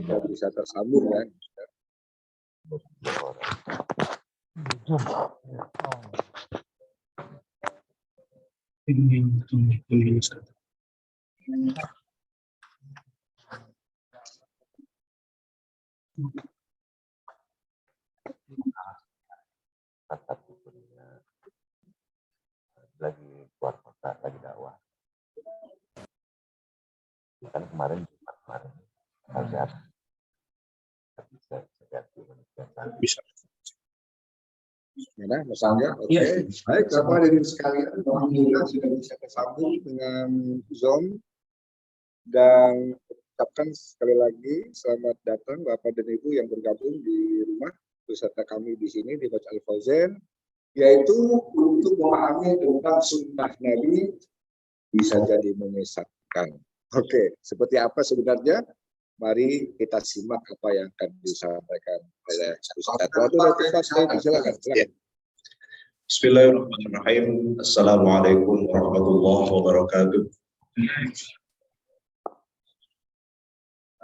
Ya, bisa tersambung kan? Lagi keluar kota, lagi dakwah. Kan kemarin sehat. Bisa. Ya, misalnya, oke. Baik, Bapak hadirin sekalian, alhamdulillah sudah bisa tersambung dengan Zoom dan ucapkan sekali lagi selamat datang Bapak dan Ibu yang bergabung di rumah beserta kami di sini di Masjid Al-Fauzan, yaitu untuk memahami tentang sunnah Nabi bisa jadi menyesatkan. Oke, seperti apa sebenarnya? Mari kita simak apa yang akan disampaikan oleh Ustaz. Silakan. Bismillahirrahmanirrahim. Assalamualaikum warahmatullahi wabarakatuh.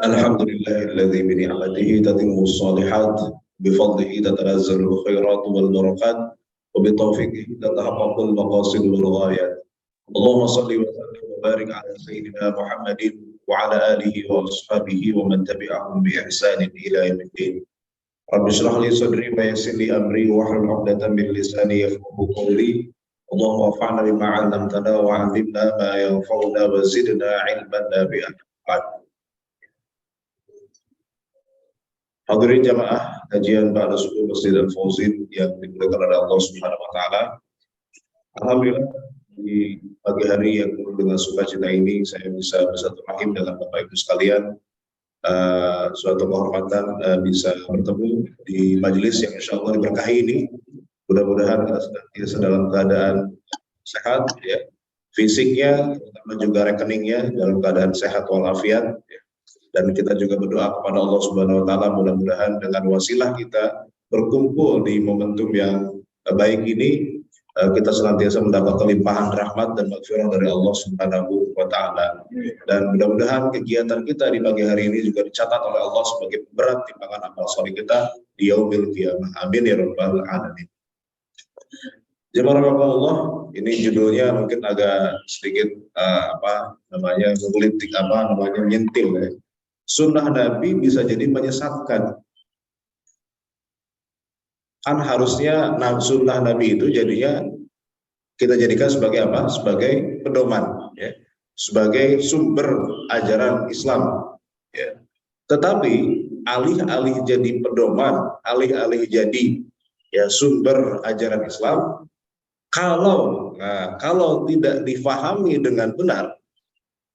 Alhamdulillahilladzi bi ni'matihi tatimmu shalihat, bi fadlihi tatanazzalu khairat wal barakat, wa bi taufiqihi tatahaqqaqul maqasid wal ghayat. Allahumma shalli wa sallim wa barik ala sayyidina Muhammadin wa ala alihi wa ashabihi wa man tabi'ahum bi ihsanin ila yaumiddin. Rabbi shrah li sadri wa yassir li amri wa hlul 'uqdatam min lisani yafqahu qawli. Allahumma anfa'na bima 'allamtana wa 'allimna ma yanfa'una wa zidna 'ilman nafi'an. Hadirin jamaah kajian Ba'da Subuh Masjid Al-Fauzan yang dimuliakan oleh Allah Subhanahu wa taala. Alhamdulillah di pagi hari yang penuh dengan sukacita ini saya bisa bersatu rahim dengan Bapak Ibu sekalian. Suatu kehormatan bisa bertemu di majelis yang insya Allah diberkahi ini. Mudah-mudahan kita senantiasa dalam keadaan sehat, ya, fisiknya, terutama juga rekeningnya dalam keadaan sehat walafiat. Ya. Dan kita juga berdoa kepada Allah Subhanahu Wa Taala mudah-mudahan dengan wasilah kita berkumpul di momentum yang baik ini, kita senantiasa mendapat kelimpahan rahmat dan maghfirah dari Allah Subhanahu wa taala. Dan mudah-mudahan kegiatan kita di pagi hari ini juga dicatat oleh Allah sebagai berat timbangan amal saleh kita di yaumil qiyamah. Amin ya rabbal alamin. Jemaah Allah, ini judulnya mungkin agak sedikit menyentil ya. Sunnah Nabi bisa jadi menyesatkan. Kan harusnya sunnah Nabi itu jadinya kita jadikan sebagai apa? Sebagai pedoman, ya, sebagai sumber ajaran Islam. Ya. Tetapi alih-alih jadi pedoman, alih-alih jadi ya sumber ajaran Islam, kalau tidak difahami dengan benar,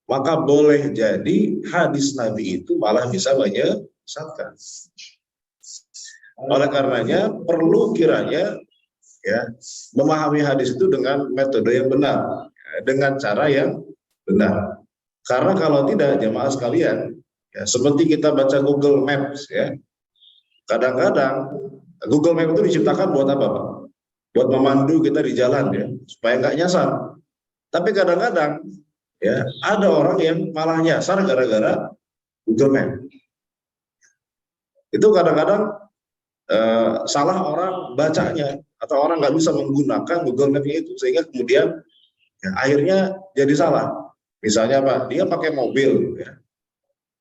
maka boleh jadi hadis Nabi itu malah bisa menyesatkan. Oleh karenanya perlu kiranya ya memahami hadis itu dengan metode yang benar, ya, dengan cara yang benar. Karena kalau tidak, jemaah sekalian, ya seperti kita baca Google Maps, ya, kadang-kadang Google Maps itu diciptakan buat apa, Pak? Buat memandu kita di jalan, ya, supaya nggak nyasar. Tapi kadang-kadang ya ada orang yang malah nyasar gara-gara Google Maps. Itu kadang-kadang salah orang bacanya atau orang nggak bisa menggunakan Google Maps itu sehingga kemudian ya, akhirnya jadi salah. Misalnya apa? Dia pakai mobil, ya,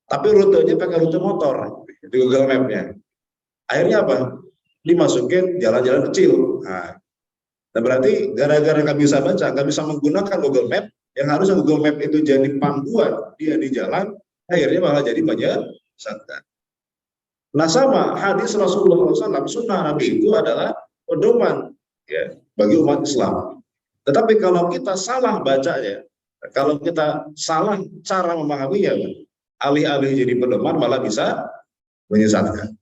tapi rutenya pakai rute motor di Google Maps-nya. Akhirnya apa? Dimasukin jalan-jalan kecil. Nah, berarti gara-gara nggak bisa baca, nggak bisa menggunakan Google Maps, yang harusnya Google Maps itu jadi panduan dia di jalan, akhirnya malah jadi menyesatkan. Nah sama hadis Rasulullah SAW, sunnah Nabi itu adalah pedoman ya bagi umat Islam. Tetapi kalau kita salah bacanya, kalau kita salah cara memahaminya, alih-alih jadi pedoman malah bisa menyesatkan.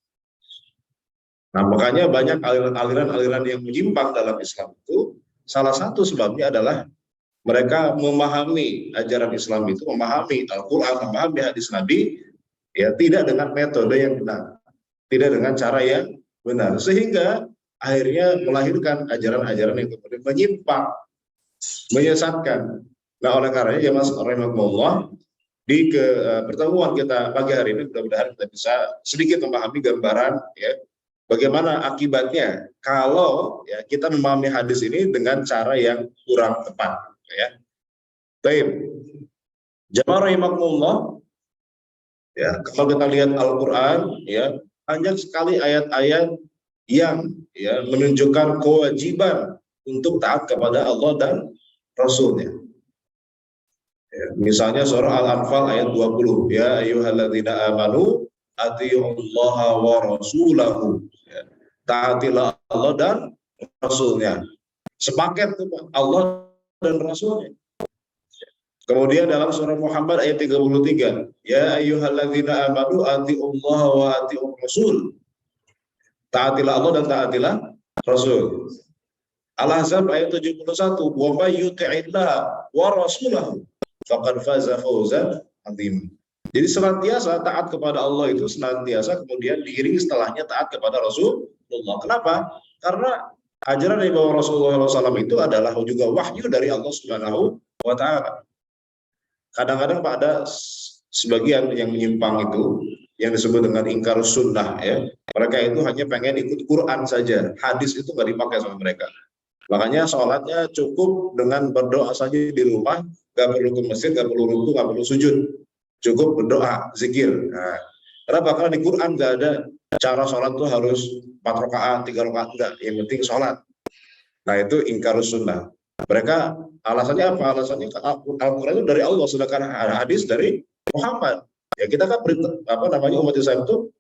Nah makanya banyak aliran-aliran yang menyimpang dalam Islam itu, salah satu sebabnya adalah mereka memahami ajaran Islam itu, memahami Al-Quran, memahami hadis Nabi, ya tidak dengan metode yang benar, tidak dengan cara yang benar, sehingga akhirnya melahirkan ajaran-ajaran yang kemudian menyimpang, menyesatkan. Nah oleh karenanya ya Mas rahimahullah, di pertemuan kita pagi hari ini mudah-mudahan kita bisa sedikit memahami gambaran ya bagaimana akibatnya kalau ya kita memahami hadis ini dengan cara yang kurang tepat ya. Baik. Jamaah rahimakumullah ya, kalau kita lihat Al-Qur'an ya banyak sekali ayat-ayat yang ya menunjukkan kewajiban untuk taat kepada Allah dan Rasulnya. Ya, misalnya surah Al-Anfal ayat 20, ya ayyuhalladzina amanu atti'ullaha wa rasulahu. Ya, taatilah Allah dan Rasulnya. Sepaket tuh Pak, Allah dan Rasulnya. Kemudian dalam surah Muhammad ayat 33, ya ayyuhalladzina amanu atti'ullaha wa atti'ur rasul. Taatilah Allah dan taatilah Rasul. Al-Ahzab ayat 71, wa may yuti'illah wa rasulahu faqad faza fawzan 'azima. Jadi senantiasa taat kepada Allah itu senantiasa kemudian diiringi setelahnya taat kepada Rasulullah. Kenapa? Karena ajaran dari bawah Rasulullah SAW itu adalah juga wahyu dari Allah Subhanahu wa Ta'ala. Kadang-kadang Pak ada sebagian yang menyimpang itu yang disebut dengan ingkar sunnah ya. Mereka itu hanya pengen ikut Quran saja, hadis itu nggak dipakai sama mereka. Makanya sholatnya cukup dengan berdoa saja di rumah, nggak perlu ke masjid, nggak perlu ruku, nggak perlu sujud, cukup berdoa, zikir. Nah, karena bakal di Quran nggak ada cara sholat tuh harus 4 rakaat, 3 rakaat, enggak. Yang penting sholat. Nah itu ingkar sunnah. Mereka alasannya apa? Alasannya Al-Quran itu dari Allah, sedangkan hadis dari Muhammad. Ya kita kan umat Islam itu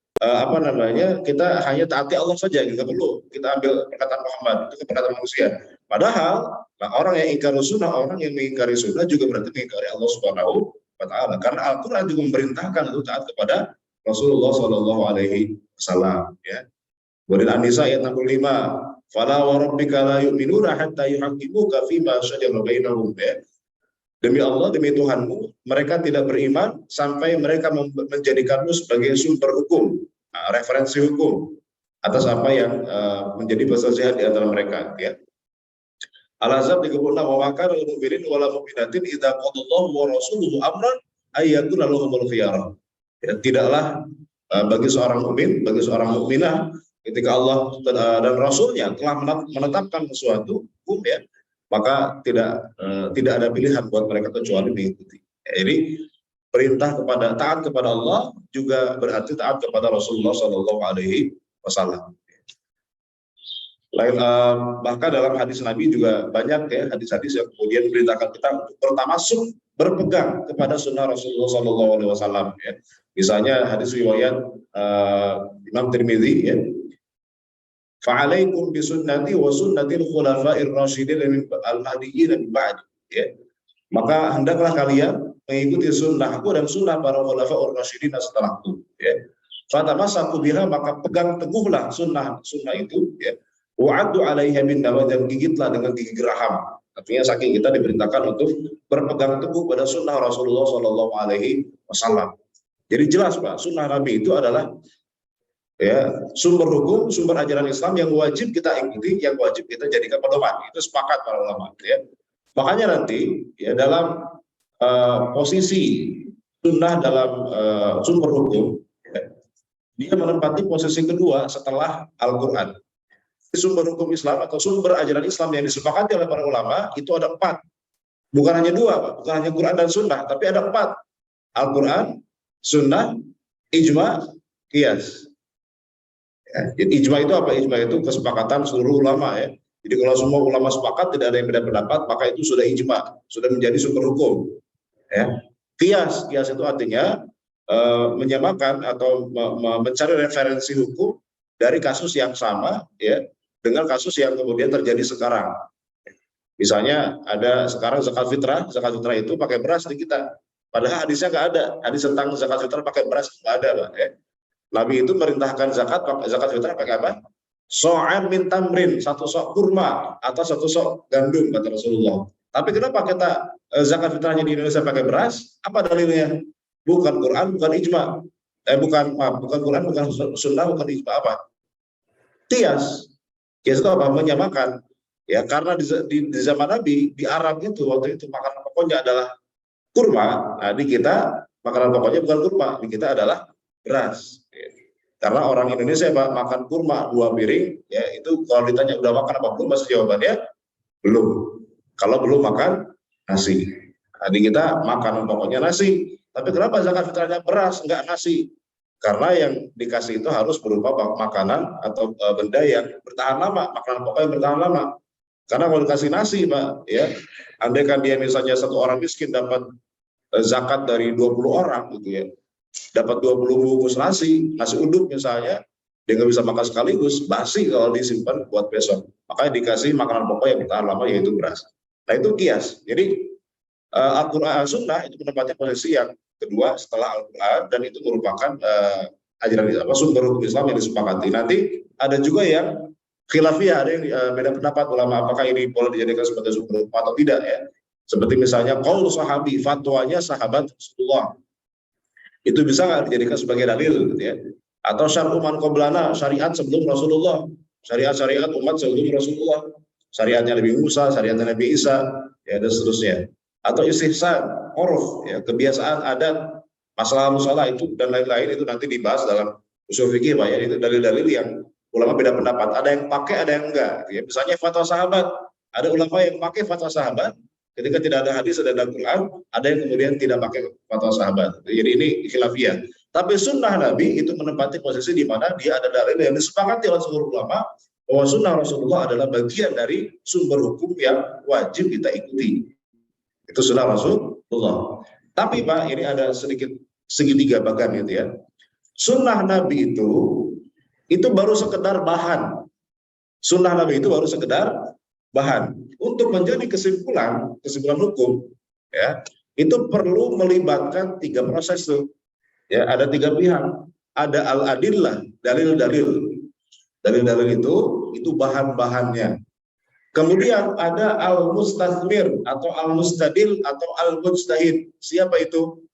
kita hanya taati Allah saja, nggak perlu kita ambil perkataan Muhammad, itu perkataan manusia. Padahal orang yang ingkar sunnah, orang yang mengingkari sunnah juga berarti mengingkari Allah Subhanahu wa Ta'ala. Karena Al-Quran juga memerintahkan untuk taat kepada Rasulullah Shallallahu Alaihi Wasallam. Ya. Kemudian An-Nisa ayat 65, fala wa rabbika la yu'minuna hatta yuhaqqimuka fima shajara bainahum. Demi Allah, demi Tuhanmu, mereka tidak beriman sampai mereka menjadikanmu sebagai sumber hukum, referensi hukum atas apa yang menjadi perselisihan di antara mereka. Ya. Al-Ahzab 36, wa makana lil mu'minin wa la mu'minatin idza qadallahu wa rasuluhu amran ayyakuna lahumul khiyarah. Ya, tidaklah bagi seorang mukmin, bagi seorang mukminah ketika Allah dan Rasulnya telah menetapkan sesuatu hukum ya, maka tidak ada pilihan buat mereka kecuali mengikuti. Jadi perintah kepada taat kepada Allah juga berarti taat kepada Rasulullah Shallallahu Alaihi Wasallam. Bahkan dalam hadis Nabi juga banyak ya hadis-hadis yang kemudian memberitakan kita untuk bertamasuk berpegang kepada sunnah Rasulullah Shallallahu Alaihi Wasallam. Ya. Misalnya hadis riwayat Imam Tirmidzi ya. Fa'alaikum bisunnati wa sunnatil khulafa'ir rasyidin al-mahdiyyin min ba'di ya. Maka hendaklah kalian mengikuti sunnahku dan sunnah para khulafa'ur rasyidin setelahku ya. Fatamassaku biha, maka pegang teguhlah sunnah itu ya. Wa'addu 'alaiha bin nawajid, dan gigitlah dengan gigi geraham. Artinya saking kita diperintahkan untuk berpegang teguh pada sunnah Rasulullah Shallallahu Alaihi Wasallam. Jadi jelas Pak, sunnah Nabi itu adalah ya sumber hukum, sumber ajaran Islam yang wajib kita ikuti, yang wajib kita jadikan pedoman. Itu sepakat para ulama ya. Makanya nanti ya dalam posisi sunnah dalam sumber hukum ya, dia menempati posisi kedua setelah Al-Quran. Sumber hukum Islam atau sumber ajaran Islam yang disepakati oleh para ulama itu ada 4, bukan hanya 2 Pak, bukan hanya Quran dan Sunnah, tapi ada 4: Al-Quran, Sunnah, Ijma, Qiyas. Ya, ijma itu apa? Ijma itu kesepakatan seluruh ulama ya. Jadi kalau semua ulama sepakat, tidak ada yang beda pendapat, maka itu sudah ijma, sudah menjadi sumber hukum. Ya. Qiyas itu artinya menyamakan atau mencari referensi hukum dari kasus yang sama ya dengan kasus yang kemudian terjadi sekarang. Misalnya ada sekarang zakat fitrah itu pakai beras di kita. Padahal hadisnya nggak ada. Hadis tentang zakat fitrah pakai beras nggak ada, Pak. Ya. Nabi itu merintahkan zakat fitrah pakai apa? So'an min tamrin, 1 sok kurma atau 1 sok gandum kata Rasulullah. Tapi kenapa kita zakat fitrahnya di Indonesia pakai beras? Apa dalilnya? Bukan Quran, bukan ijma. Bukan Quran, bukan sunnah, bukan ijma, apa? Qiyas itu apa? Menyamakan. Ya, karena di zaman Nabi di Arab itu waktu itu makanan pokoknya adalah kurma. Nah, di kita makanan pokoknya bukan kurma, di kita adalah beras. Karena orang Indonesia Pak, makan kurma 2 piring, ya itu kalau ditanya udah makan apa belum, pasti jawabannya belum. Kalau belum makan nasi. Nah, di kita makanan pokoknya nasi. Tapi kenapa zakat fitrahnya beras, enggak nasi? Karena yang dikasih itu harus berupa makanan atau benda yang bertahan lama, makanan pokok yang bertahan lama. Karena kalau dikasih nasi Pak, ya, andai kan dia misalnya satu orang miskin dapat zakat dari 20 orang gitu ya, dapat 20 bungkus nasi uduk misalnya, dia nggak bisa makan sekaligus, basi kalau disimpan buat besok. Makanya dikasih makanan pokok yang bertahan lama, yaitu beras. Nah itu kias. Jadi Al-Quran Sunnah itu menempatkan posisi yang kedua setelah Al-Quran, dan itu merupakan ajaran sumber hukum Islam yang disepakati. Nanti ada juga yang khilafiyah, ada yang beda pendapat ulama apakah ini boleh dijadikan sebagai sumber hukum atau tidak ya. Seperti misalnya qaul sahabi, fatwanya sahabat Rasulullah, itu bisa nggak dijadikan sebagai dalil gitu ya. Atau syar'u man qablana, syariat sebelum Rasulullah, syariat umat sebelum Rasulullah, syariatnya Nabi Musa, syariatnya Nabi Isa, ya dan seterusnya. Atau istihsan, uruf, ya kebiasaan adat, masalah musalah itu dan lain-lain, itu nanti dibahas dalam usul fikih Pak ya. Itu dalil-dalil yang ulama beda pendapat, ada yang pakai ada yang enggak ya. Misalnya fatwa sahabat, ada ulama yang pakai fatwa sahabat ketika tidak ada hadis, ada Al-Quran, ada yang kemudian tidak pakai fatwa sahabat. Jadi ini khilafiyah. Tapi sunnah Nabi itu menempati posisi di mana dia ada dalil yang disepakati oleh seluruh ulama bahwa sunnah Rasulullah adalah bagian dari sumber hukum yang wajib kita ikuti. Itu sunnah Rasulullah. Tapi Pak, ini ada sedikit segitiga bahkan gitu ya. Sunnah Nabi itu baru sekedar bahan. Sunnah Nabi itu baru sekedar bahan. Untuk menjadi kesimpulan hukum, ya, itu perlu melibatkan 3 proses tuh. Ya, ada 3 pihak. Ada al-adillah, dalil-dalil. Dalil-dalil itu bahan-bahannya. Kemudian ada al-mustathmir atau al-mustadil atau al-mujtahid. Siapa itu?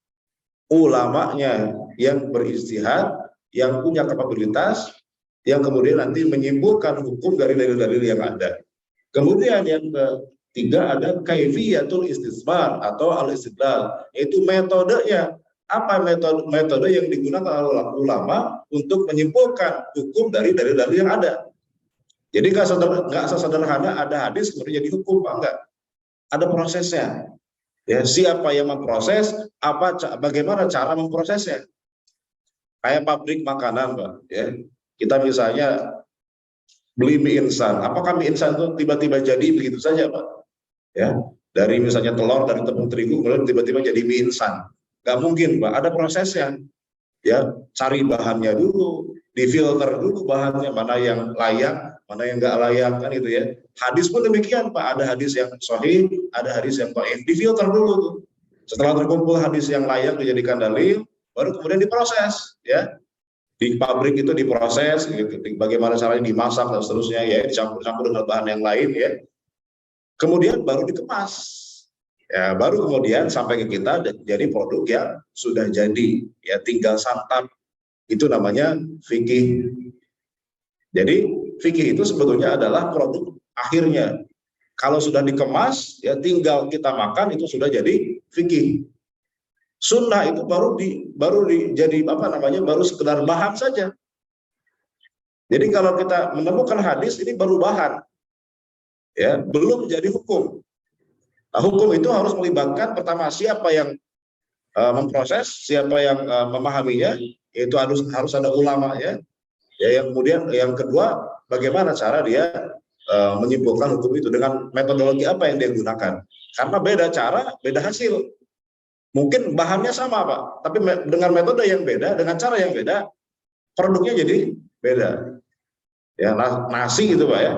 Ulamanya yang berijtihad, yang punya kapabilitas, yang kemudian nanti menyimpulkan hukum dari dalil-dalil yang ada. Kemudian yang ketiga ada kaifiyatul istisbar atau al-istidlal, yaitu metodenya. Apa metode yang digunakan oleh ulama untuk menyimpulkan hukum dari dalil-dalil yang ada. Jadi nggak sesederhana ada hadis kemudian jadi hukum, Pak, enggak. Ada prosesnya. Ya, siapa yang memproses, bagaimana cara memprosesnya. Kayak pabrik makanan, Pak, ya. Kita misalnya beli mie instan. Apakah mie instan itu tiba-tiba jadi begitu saja, Pak? Ya, dari misalnya telur, dari tepung terigu, kemudian tiba-tiba jadi mie instan. Nggak mungkin, Pak. Ada prosesnya. Ya, cari bahannya dulu, difilter dulu bahannya, mana yang layak, mana yang nggak layak, kan itu ya. Hadis pun demikian, Pak. Ada hadis yang sahih, ada hadis yang dhaif, difilter dulu. Setelah terkumpul hadis yang layak dijadikan dalil, baru kemudian diproses, ya. Di pabrik itu diproses, bagaimana caranya dimasak dan seterusnya, ya, dicampur-campur dengan bahan yang lain, ya. Kemudian baru dikemas, ya, baru kemudian sampai ke kita jadi produk yang sudah jadi, ya, tinggal santap. Itu namanya fikih. Jadi fikih itu sebetulnya adalah produk akhirnya. Kalau sudah dikemas, ya tinggal kita makan, itu sudah jadi fikih. Sunnah itu baru jadi baru sekedar bahan saja. Jadi kalau kita menemukan hadis ini baru bahan, ya, belum jadi hukum. Nah, hukum itu harus melibatkan pertama siapa yang memproses, siapa yang memahaminya, yaitu harus ada ulama, ya. Ya, yang kemudian yang kedua, bagaimana cara dia menyimpulkan hukum itu, dengan metodologi apa yang dia gunakan. Karena beda cara, beda hasil. Mungkin bahannya sama, Pak, tapi dengan metode yang beda, dengan cara yang beda, produknya jadi beda. Ya, nasi gitu, Pak, ya.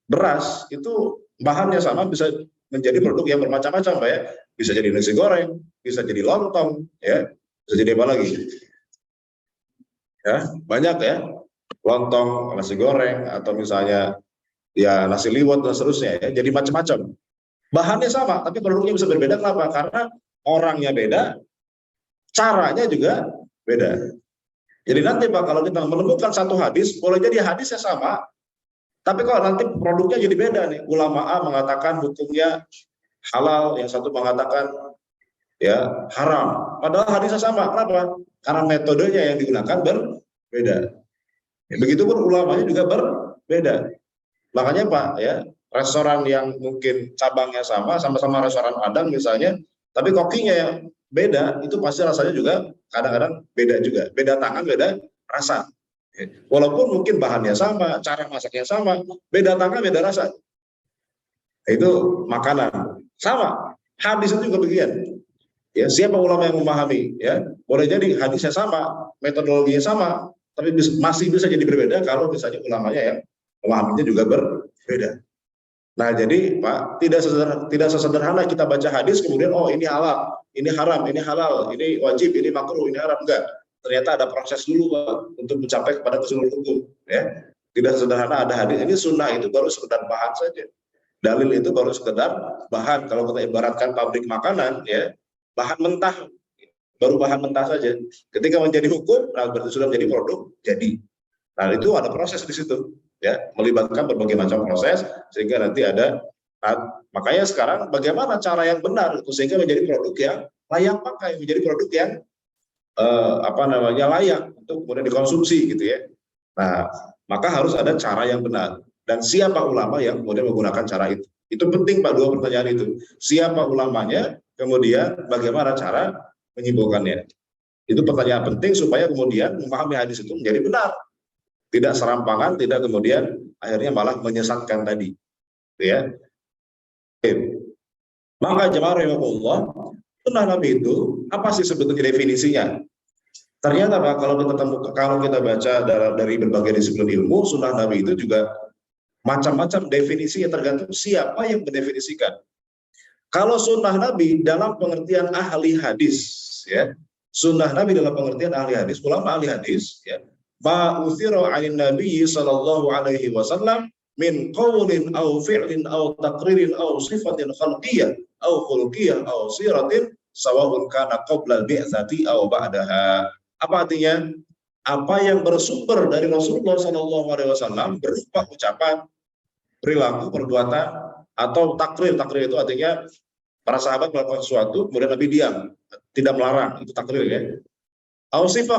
Beras itu bahannya sama, bisa menjadi produk yang bermacam-macam, Pak, ya. Bisa jadi nasi goreng, bisa jadi lontong, ya. Bisa jadi apa lagi? Ya, banyak, ya. Lontong, nasi goreng, atau misalnya ya nasi liwet dan seterusnya, ya. Jadi macam-macam. Bahannya sama, tapi produknya bisa berbeda. Kenapa? Karena orangnya beda, caranya juga beda. Jadi nanti, Pak, kalau kita menemukan satu hadis, boleh jadi hadisnya sama, tapi kalau nanti produknya jadi beda nih. Ulama A mengatakan hukumnya halal, yang satu mengatakan ya haram. Padahal hadisnya sama. Kenapa? Karena metodenya yang digunakan berbeda. Ya, begitupun ulamanya juga berbeda. Makanya Pak, ya restoran yang mungkin cabangnya sama-sama restoran Padang misalnya, tapi kokinya yang beda, itu pasti rasanya juga kadang-kadang beda juga. Beda tangan, beda rasa. Ya, walaupun mungkin bahannya sama, cara masaknya sama, beda tangan, beda rasa. Itu makanan sama. Hadis itu juga begitu. Ya, siapa ulama yang memahami? Ya, boleh jadi hadisnya sama, metodologinya sama, tapi masih bisa jadi berbeda kalau misalnya ulamanya yang memahaminya juga berbeda. Nah, jadi Pak, tidak sesederhana kita baca hadis kemudian oh ini halal, ini haram, ini halal, ini wajib, ini makruh, ini haram, enggak. Ternyata ada proses dulu Pak untuk mencapai kepada keseluruhan hukum, ya. Tidak sederhana ada hadis, ini sunnah itu baru sekedar bahan saja. Dalil itu baru sekedar bahan. Kalau kita ibaratkan pabrik makanan, ya, bahan mentah, baru bahan mentah saja. Ketika menjadi hukum, nah berarti sudah menjadi produk, jadi. Nah, itu ada proses di situ, ya, melibatkan berbagai macam proses sehingga nanti ada. Makanya sekarang bagaimana cara yang benar sehingga menjadi produk yang layak pakai, menjadi produk yang layak untuk kemudian dikonsumsi gitu ya. Nah, maka harus ada cara yang benar dan siapa ulama yang kemudian menggunakan cara itu. Itu penting Pak, dua pertanyaan itu. Siapa ulamanya, kemudian bagaimana cara menyimpulkannya. Itu pertanyaan penting supaya kemudian memahami hadis itu menjadi benar. Tidak serampangan, tidak kemudian akhirnya malah menyesatkan tadi. Ya. Maka jemaah rahimahullah, sunnah Nabi itu apa sih sebetulnya definisinya? Ternyata Pak, kalau kita baca dari berbagai disiplin ilmu, sunnah Nabi itu juga macam-macam definisinya tergantung siapa yang mendefinisikan. Kalau sunnah Nabi dalam pengertian ahli hadis, ya, sunnah Nabi dalam pengertian ahli hadis, ulama ahli hadis, ya, ma uthira 'anil nabi sallallahu alaihi wasallam min qaulin aw fi'lin aw taqririn aw sifatin khalqiyyah aw khuluqiyyah aw siratin sawa'un kana qabla al-bi'tsati aw ba'daha. Apa artinya? Apa yang bersumber dari Rasulullah sallallahu alaihi wasallam berupa ucapan, perilaku, perbuatan atau takrir. Takrir itu artinya para sahabat melakukan sesuatu kemudian Nabi diam, tidak melarang, itu takrir ya. Aw sifat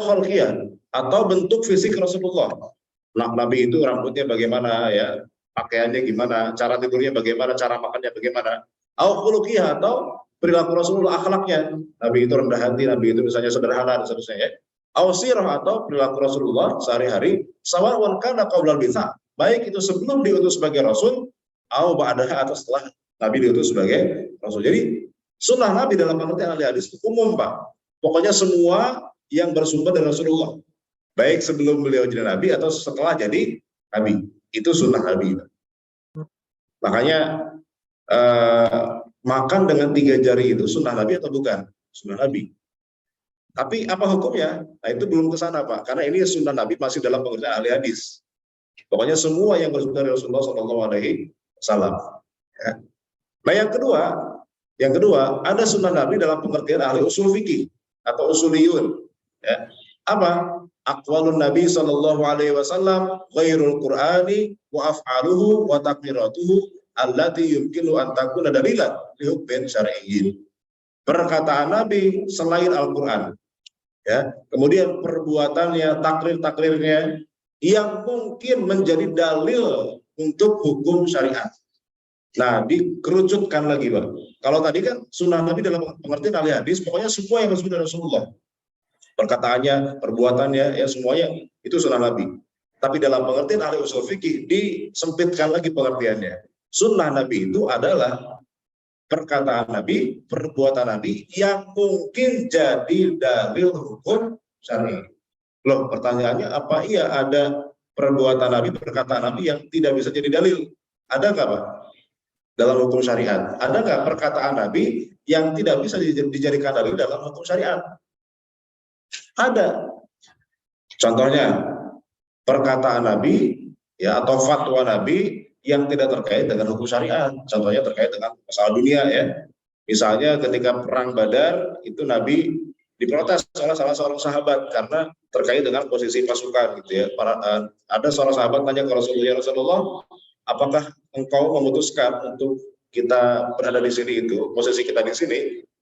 khalqiyah, atau bentuk fisik Rasulullah. Nah, Nabi itu rambutnya bagaimana ya, pakaiannya gimana, cara tidurnya bagaimana, cara makannya bagaimana. Aw khuluqiyah, atau perilaku Rasulullah, akhlaknya. Nabi itu rendah hati, Nabi itu misalnya sederhana dan seterusnya ya. Aw sirah, atau perilaku Rasulullah sehari-hari, sawa'un kana qablal bitsah, baik itu sebelum diutus sebagai rasul, aw ba'daha, atau setelah Nabi diutus sebagai rasul. Jadi sunnah Nabi dalam pengertian ahli hadis umum Pak. Pokoknya semua yang bersumber dari Rasulullah, baik sebelum beliau jadi Nabi atau setelah jadi Nabi, itu sunnah Nabi. Makanya makan dengan 3 jari itu sunnah Nabi atau bukan? Sunnah Nabi. Tapi apa hukumnya? Nah, itu belum ke sana Pak, karena ini sunnah Nabi masih dalam pengertian ahli hadis. Pokoknya semua yang bersumber dari Rasulullah SAW. Ya. Nah, yang kedua ada sunnah Nabi dalam pengertian ahli usul fikih atau usuliyun. Ya. Apa? Aqwalun Nabi sallallahu alaihi wasallam ghairul Qur'ani wa af'aluhu wa taqriratuhu allati yumkinu an takuna dalilan li hukmin syar'iyyin. Perkataan Nabi selain Al-Qur'an. Ya, kemudian perbuatannya, takrir-takrirnya yang mungkin menjadi dalil untuk hukum syariat. Nah, dikerucutkan lagi Pak. Kalau tadi kan sunnah Nabi dalam pengertian ahli hadis, pokoknya semua yang disebut dari Rasulullah. Perkataannya, perbuatannya, ya semuanya itu sunnah Nabi. Tapi dalam pengertian ahli usul fikih disempitkan lagi pengertiannya. Sunnah Nabi itu adalah perkataan Nabi, perbuatan Nabi yang mungkin jadi dalil hukum syar'i. Loh, pertanyaannya apa iya ada perbuatan Nabi, perkataan Nabi yang tidak bisa jadi dalil? Ada nggak Pak? Dalam hukum syariat, ada nggak perkataan Nabi yang tidak bisa dijadikan dalil dalam hukum syariat? Ada. Contohnya perkataan Nabi ya atau fatwa Nabi yang tidak terkait dengan hukum syariat. Contohnya terkait dengan masalah dunia ya. Misalnya ketika perang Badar itu Nabi diprotes oleh salah seorang sahabat karena terkait dengan posisi pasukan gitu ya. Ada seorang sahabat tanya ke Rasulullah, Rasulullah, apakah engkau memutuskan untuk kita berada di sini itu, posisi kita di sini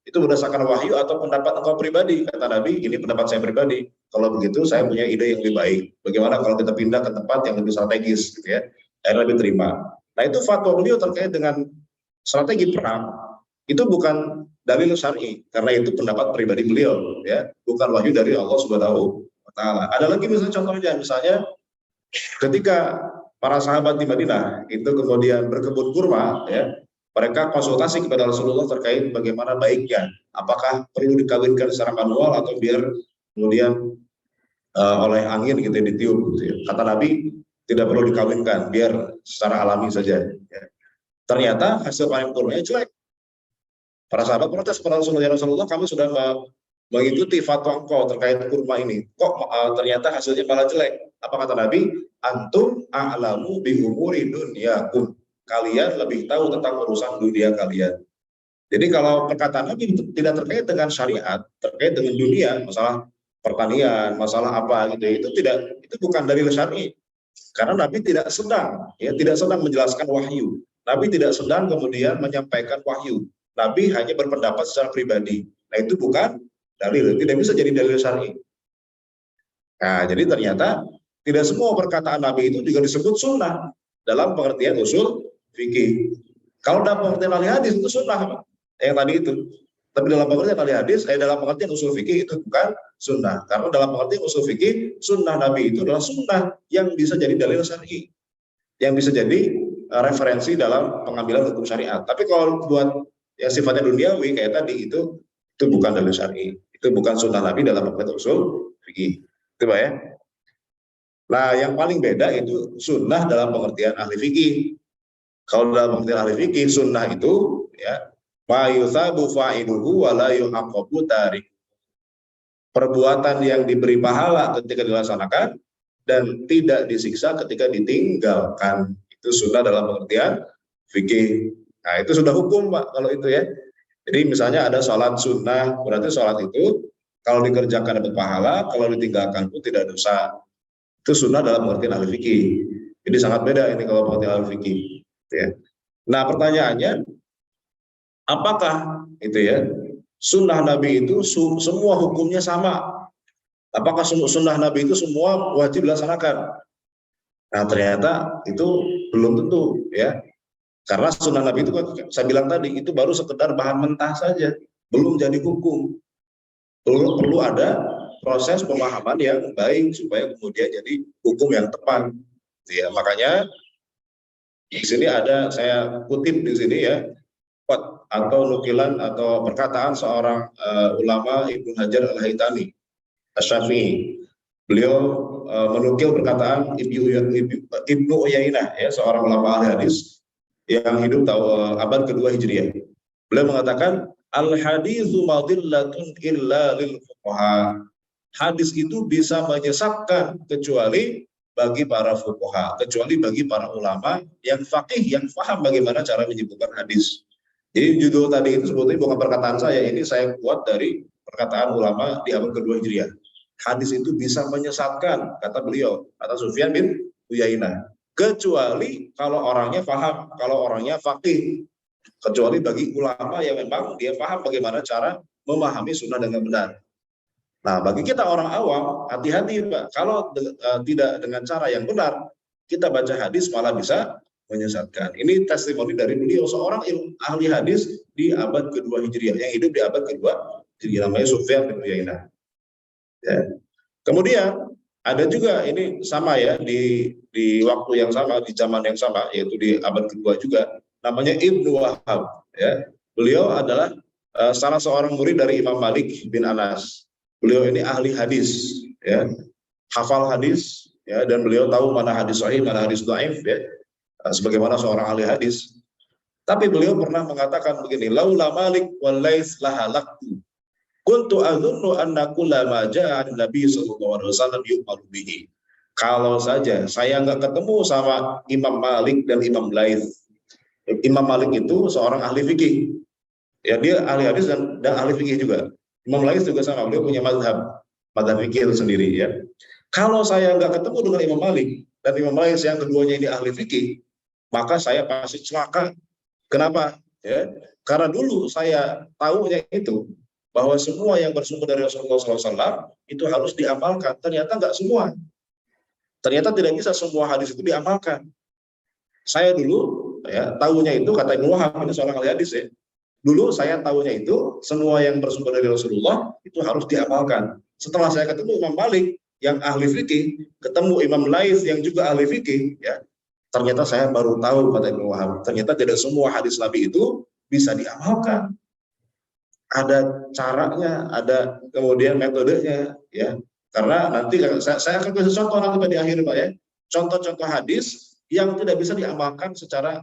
itu berdasarkan wahyu atau pendapat engkau pribadi? Kata Nabi, ini pendapat saya pribadi. Kalau begitu saya punya ide yang lebih baik. Bagaimana kalau kita pindah ke tempat yang lebih strategis gitu ya. Akhirnya Nabi terima. Nah itu fatwa beliau terkait dengan strategi perang itu bukan dalil syar'i karena itu pendapat pribadi beliau ya, bukan wahyu dari Allah Subhanahu wa taala. Ada lagi misalnya ketika para sahabat di Madinah itu kemudian berkebun kurma ya, mereka konsultasi kepada Rasulullah terkait bagaimana baiknya, apakah perlu dikawinkan secara manual atau biar kemudian oleh angin gitu ditiup gitu ya. Kata Nabi tidak perlu dikawinkan, biar secara alami saja ya. Ternyata hasil panen kurmanya jelek. Para sahabat protes kepada Rasulullah, kami sudah mengikuti fatwa engkau terkait kurma ini, kok ternyata hasilnya malah jelek. Apa kata Nabi? Antum a'lamu bi umuri dunyakum. Kalian lebih tahu tentang urusan dunia kalian. Jadi kalau perkataan Nabi tidak terkait dengan syariat, terkait dengan dunia, masalah pertanian, masalah apa gitu, itu bukan dalil syar'i. Karena Nabi tidak sedang menjelaskan wahyu. Nabi tidak sedang kemudian menyampaikan wahyu. Nabi hanya berpendapat secara pribadi. Nah itu bukan dalil, tidak bisa jadi dalil syar'i. Nah jadi ternyata tidak semua perkataan Nabi itu juga disebut sunnah dalam pengertian usul fikih. Kalau dalam pengertian ahli hadis itu sunnah, yang tadi itu. Tapi dalam pengertian ahli hadis, dalam pengertian usul fikih itu bukan sunnah. Karena dalam pengertian usul fikih, sunnah Nabi itu adalah sunnah yang bisa jadi dalil syar'i, yang bisa jadi referensi dalam pengambilan hukum syariat. Tapi kalau buat yang sifatnya duniawi kayak tadi itu bukan dalil syar'i, itu bukan sunnah Nabi dalam pengertian usul fikih. Itu Pak ya. Nah, yang paling beda itu sunnah dalam pengertian ahli fikih. Kalau dalam pengertian ahli fikih, sunnah itu ya ma yutsabu fa'iluhu wa la yu'aqabu tarik. Perbuatan yang diberi pahala ketika dilaksanakan dan tidak disiksa ketika ditinggalkan. Itu sunnah dalam pengertian fikih. Nah, itu sudah hukum, Pak, kalau itu ya. Jadi misalnya ada sholat sunnah, berarti sholat itu kalau dikerjakan dapat pahala, kalau ditinggalkan pun tidak dosa. Itu sunnah dalam pengertian ahli fikih. Jadi sangat beda ini kalau pengertian ahli fikih. Ya. Nah, pertanyaannya, apakah itu ya sunnah Nabi itu semua hukumnya sama? Apakah sunnah Nabi itu semua wajib dilaksanakan? Nah, ternyata itu belum tentu ya. Karena sunnah Nabi itu saya bilang tadi itu baru sekedar bahan mentah saja, belum jadi hukum. Perlu ada proses pemahaman yang baik supaya kemudian jadi hukum yang tepat. Ya, makanya di sini ada saya kutip di sini ya, atau nukilan atau perkataan seorang ulama Ibnu Hajar Al-Haytami Asy-Syafi'i. Beliau menukil perkataan Ibnu Uyainah ya, seorang ulama ahli hadis yang hidup abad kedua Hijriah. Beliau mengatakan al-haditsu madillatun illa lil fuqaha. Hadis itu bisa menyesatkan kecuali bagi para fuqaha, kecuali bagi para ulama yang faqih, yang paham bagaimana cara menyebutkan hadis. Jadi judul tadi itu sebetulnya bukan perkataan saya, ini saya buat dari perkataan ulama di abad kedua Hijriah. Hadis itu bisa menyesatkan, kata beliau, kata Sufyan bin Uyainah. Kecuali kalau orangnya paham, kalau orangnya faqih, kecuali bagi ulama yang memang dia paham bagaimana cara memahami sunnah dengan benar. Nah, bagi kita orang awam, hati-hati Pak, kalau tidak dengan cara yang benar, kita baca hadis malah bisa menyesatkan. Ini testimoni dari beliau, seorang ahli hadis di abad kedua Hijriah, yang hidup di abad kedua Hijriah, namanya Sufyan bin Uyainah. Ya. Kemudian ada juga ini sama ya di waktu yang sama, di zaman yang sama, yaitu di abad kedua juga, namanya Ibnu Wahab. Ya. Beliau adalah salah seorang murid dari Imam Malik bin Anas. Beliau ini ahli hadis, ya, hafal hadis, ya, dan beliau tahu mana hadis sahih, mana hadis dhaif, ya, sebagaimana seorang ahli hadis. Tapi beliau pernah mengatakan begini, laula Malik wal Laits lahalaktu. Kuntu adzunnu anna kullama jaa an-nabi sallallahu alaihi wasallam yuqalu bihi. Kalau saja saya nggak ketemu sama Imam Malik dan Imam Laits. Imam Malik itu seorang ahli fikih. Ya, dia ahli hadis dan ahli fikih juga. Imam Laits juga sama, beliau punya mazhab fikih itu sendiri ya. Kalau saya nggak ketemu dengan Imam Malik dan Imam Laits yang keduanya ini ahli fikih, maka saya pasti celaka. Kenapa? ya, karena dulu saya tahunya itu bahwa semua yang bersumber dari Rasulullah SAW itu harus diamalkan. Ternyata nggak semua. Ternyata tidak bisa semua hadis itu diamalkan. Saya dulu ya tahunya itu, kata Ibnu Wahab, ini seorang ahli hadis ya. Dulu saya tahunya itu semua yang bersumber dari Rasulullah itu harus diamalkan. Setelah saya ketemu Imam Malik yang ahli fikih, ketemu Imam Laits yang juga ahli fikih, ya, ternyata saya baru tahu, kata Ibnu Wahab, ternyata tidak semua hadis Nabi itu bisa diamalkan. Ada caranya, ada kemudian metodenya, ya. Karena nanti saya akan kasih contoh nanti di akhir, Pak, ya. Contoh-contoh hadis yang tidak bisa diamalkan secara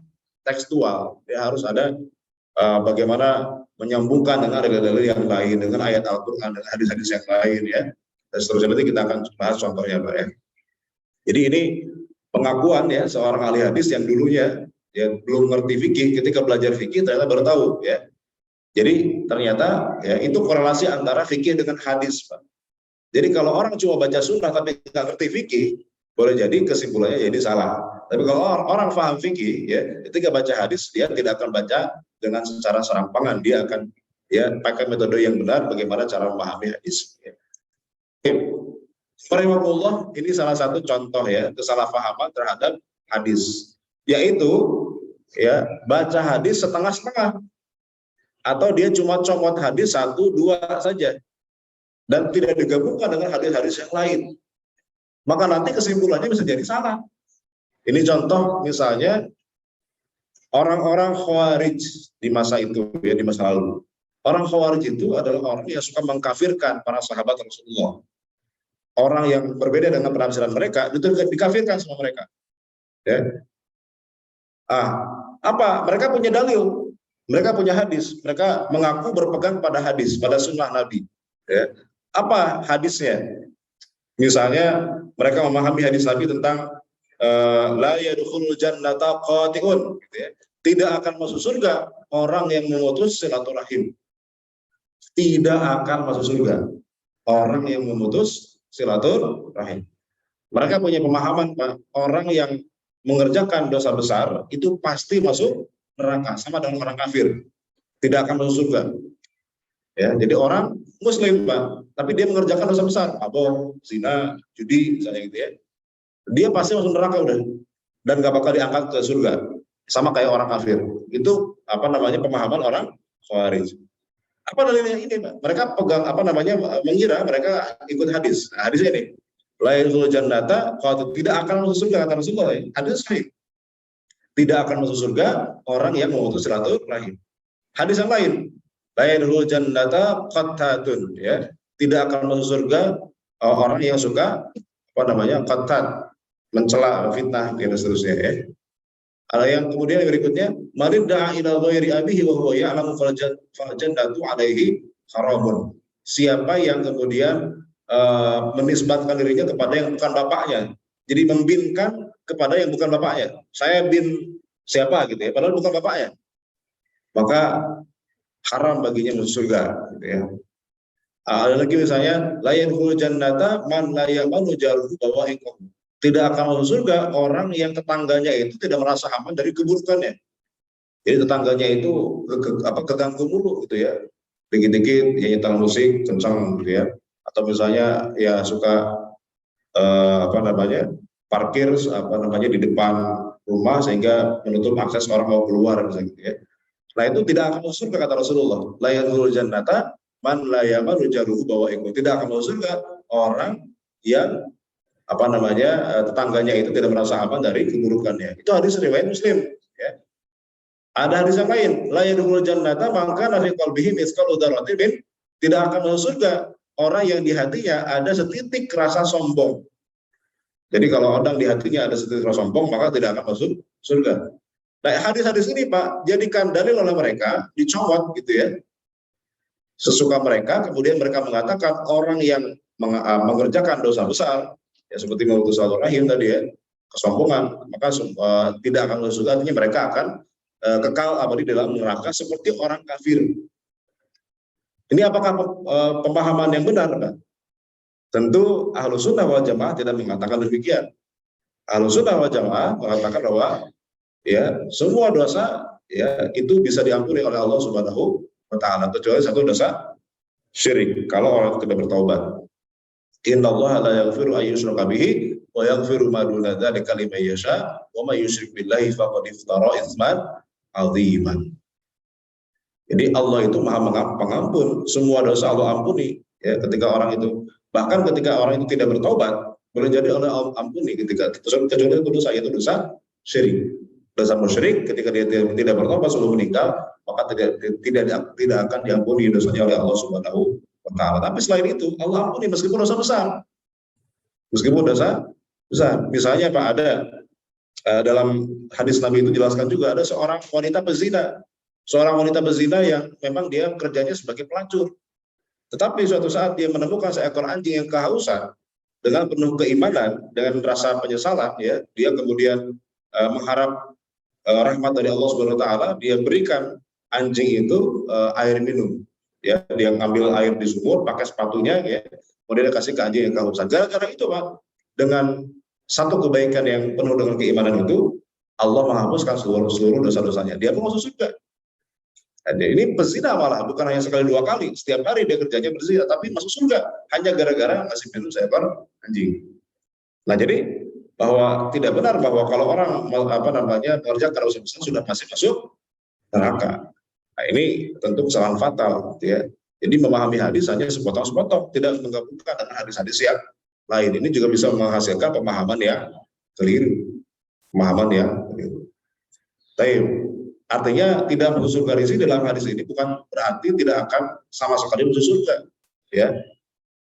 tekstual, ya, harus ada bagaimana menyambungkan dengan dalil-dalil yang lain, dengan ayat Al-Quran, dengan hadis-hadis yang lain, ya. Dan seterusnya nanti kita akan bahas contohnya, Pak, ya. Jadi ini pengakuan ya seorang ahli hadis yang dulunya ya belum ngerti fikih, ketika belajar fikih ternyata baru tahu, ya. Jadi ternyata ya itu korelasi antara fikih dengan hadis, Pak. Jadi kalau orang cuma baca sunnah tapi nggak ngerti fikih, boleh jadi kesimpulannya jadi salah. Tapi kalau orang paham fikih, ya ketika baca hadis dia tidak akan baca dengan secara serampangan, dia akan ya pakai metode yang benar bagaimana cara memahami hadis. Ya. Rahimahullah, ini salah satu contoh ya kesalahpahaman terhadap hadis, yaitu ya baca hadis setengah-setengah, atau dia cuma comot hadis 1-2 saja dan tidak digabungkan dengan hadis-hadis yang lain. Maka nanti kesimpulannya bisa jadi salah. Ini contoh misalnya orang-orang Khawarij di masa itu, ya, di masa lalu. Orang Khawarij itu adalah orang yang suka mengkafirkan para sahabat Rasulullah. Orang yang berbeda dengan penafsiran mereka itu dikafirkan sama mereka. Ya. Apa? Mereka punya dalil, mereka punya hadis, mereka mengaku berpegang pada hadis, pada sunnah Nabi. Ya. Apa hadisnya? Misalnya mereka memahami hadis Nabi tentang la yadkhulul jannata qati'un, gitu ya. Tidak akan masuk surga orang yang memutus silaturahim. Tidak akan masuk surga orang yang memutus silaturahim. Mereka punya pemahaman, Pak, orang yang mengerjakan dosa besar itu pasti masuk neraka, sama dengan orang kafir, tidak akan masuk surga. Ya, jadi orang Muslim, Pak, tapi dia mengerjakan dosa besar, mabok, zina, judi, misalnya gitu ya, dia pasti masuk neraka udah, dan gak bakal diangkat ke surga, sama kayak orang kafir. Itu apa namanya pemahaman orang Khawarij. Apa dalilnya ini, Pak? Mereka pegang apa namanya, mengira mereka ikut hadis. Nah, hadis ini, la yadkhulul jannata qati'un, tidak akan masuk surga, kata Rasulullah. Hadis sahih. Tidak akan masuk surga orang yang memutus silaturahim. Hadis yang lain, la yadkhulul jannata qattatun, ya. Tidak akan masuk surga orang yang suka apa namanya, qattat, mencela, fitnah, dan seterusnya, ya. Ada yang kemudian yang berikutnya, marid da'a ila ghairi abihi wa huwa ya'lamu fal jannatu alaihi haramun. Siapa yang kemudian menisbatkan dirinya kepada yang bukan bapaknya, jadi membinkan kepada yang bukan bapaknya. Saya bin siapa gitu ya, padahal bukan bapaknya, maka haram baginya masuk surga, gitu ya. Ada lagi misalnya, la yadkhulul jannata man la ya'manu jaruhu bawa'iqahu. Tidak akan masuk surga orang yang tetangganya itu tidak merasa aman dari keburukannya. Jadi tetangganya itu keganggu mulu gitu ya. Dikit-dikit ya nyetel musik kencang gitu ya. Atau misalnya ya suka apa namanya, parkir apa namanya di depan rumah sehingga menutup akses orang mau keluar misalnya gitu ya. Nah, itu tidak akan masuk surga, kata Rasulullah. La yadkhulul jannata man la ya'manu jaruhu bawa'iqahu. Tidak akan masuk surga orang yang apa namanya, tetangganya itu tidak merasa aman dari keburukannya. Itu hadis riwayat Muslim, ya. Ada hadis yang lain, la yadkhulul jannata man kana fi qalbihi mithqalu dzarratin min, tidak akan masuk surga orang yang di hatinya ada setitik rasa sombong. Jadi kalau orang di hatinya ada setitik rasa sombong, maka tidak akan masuk surga. Nah, hadis-hadis ini, Pak, jadikan dalil oleh mereka, dicomot gitu ya, sesuka mereka. Kemudian mereka mengatakan orang yang mengerjakan dosa besar, ya seperti memutus silaturahim tadi ya, kesombongan, maka tidak akan masuk surga. Artinya mereka akan kekal abadi dalam neraka seperti orang kafir. Ini apakah pemahaman yang benar, Pak? Tentu Ahlus Sunnah wal Jamaah tidak mengatakan demikian. Ahlus Sunnah wal Jamaah mengatakan bahwa ya semua dosa ya itu bisa diampuni oleh Allah Subhanahu wa taala kecuali satu dosa syirik kalau orang tidak bertaubat. Innallaha la yaghfiru an yushraka bihi wa yaghfiru ma duna dzalika liman yasha wa may yusyrik billahi faqad iftara itsman 'adziman. Jadi Allah itu Maha Pengampun, semua dosa Allah ampuni ya ketika orang itu, bahkan ketika orang itu tidak bertobat boleh jadi Allah ampuni ketika kecuali itu dosa, yaitu dosa syirik. Dosa musyrik ketika dia tidak bertobat sebelum meninggal maka tidak akan diampuni dosanya oleh Allah Subhanahu wa taala. Tapi selain itu Allah ampuni meskipun dosa besar. Meskipun dosa besar. Misalnya Pak, ada dalam hadis Nabi itu jelaskan juga ada seorang wanita pezina. Seorang wanita berzina yang memang dia kerjanya sebagai pelacur. Tetapi suatu saat dia menemukan seekor anjing yang kehausan, dengan penuh keimanan, dengan rasa penyesalan, ya, dia kemudian mengharap rahmat dari Allah Subhanahu wa taala, dia berikan anjing itu air minum. Ya, dia ngambil air di sumur pakai sepatunya, ya, kemudian dia kasih ke anjing yang kehausan. Gara-gara itu, Pak, dengan satu kebaikan yang penuh dengan keimanan itu, Allah menghapuskan seluruh dosa-dosanya. Dia pun masuk surga. Ini pezina malah, bukan hanya sekali dua kali, setiap hari dia kerjanya berzina, tapi masuk surga hanya gara-gara ngasih minum seekor anjing. Nah, jadi bahwa tidak benar bahwa kalau orang mengerjakan dosa besar sudah pasti masuk neraka. Nah, ini tentu kesalahan fatal, gitu ya. Jadi memahami hadis hanya sepotong-sepotong, tidak menggabungkan dengan hadis-hadis yang lain. Ini juga bisa menghasilkan pemahaman yang keliru, Artinya tidak masuk surga dalam hadis ini bukan berarti tidak akan sama sekali masuk surga, ya.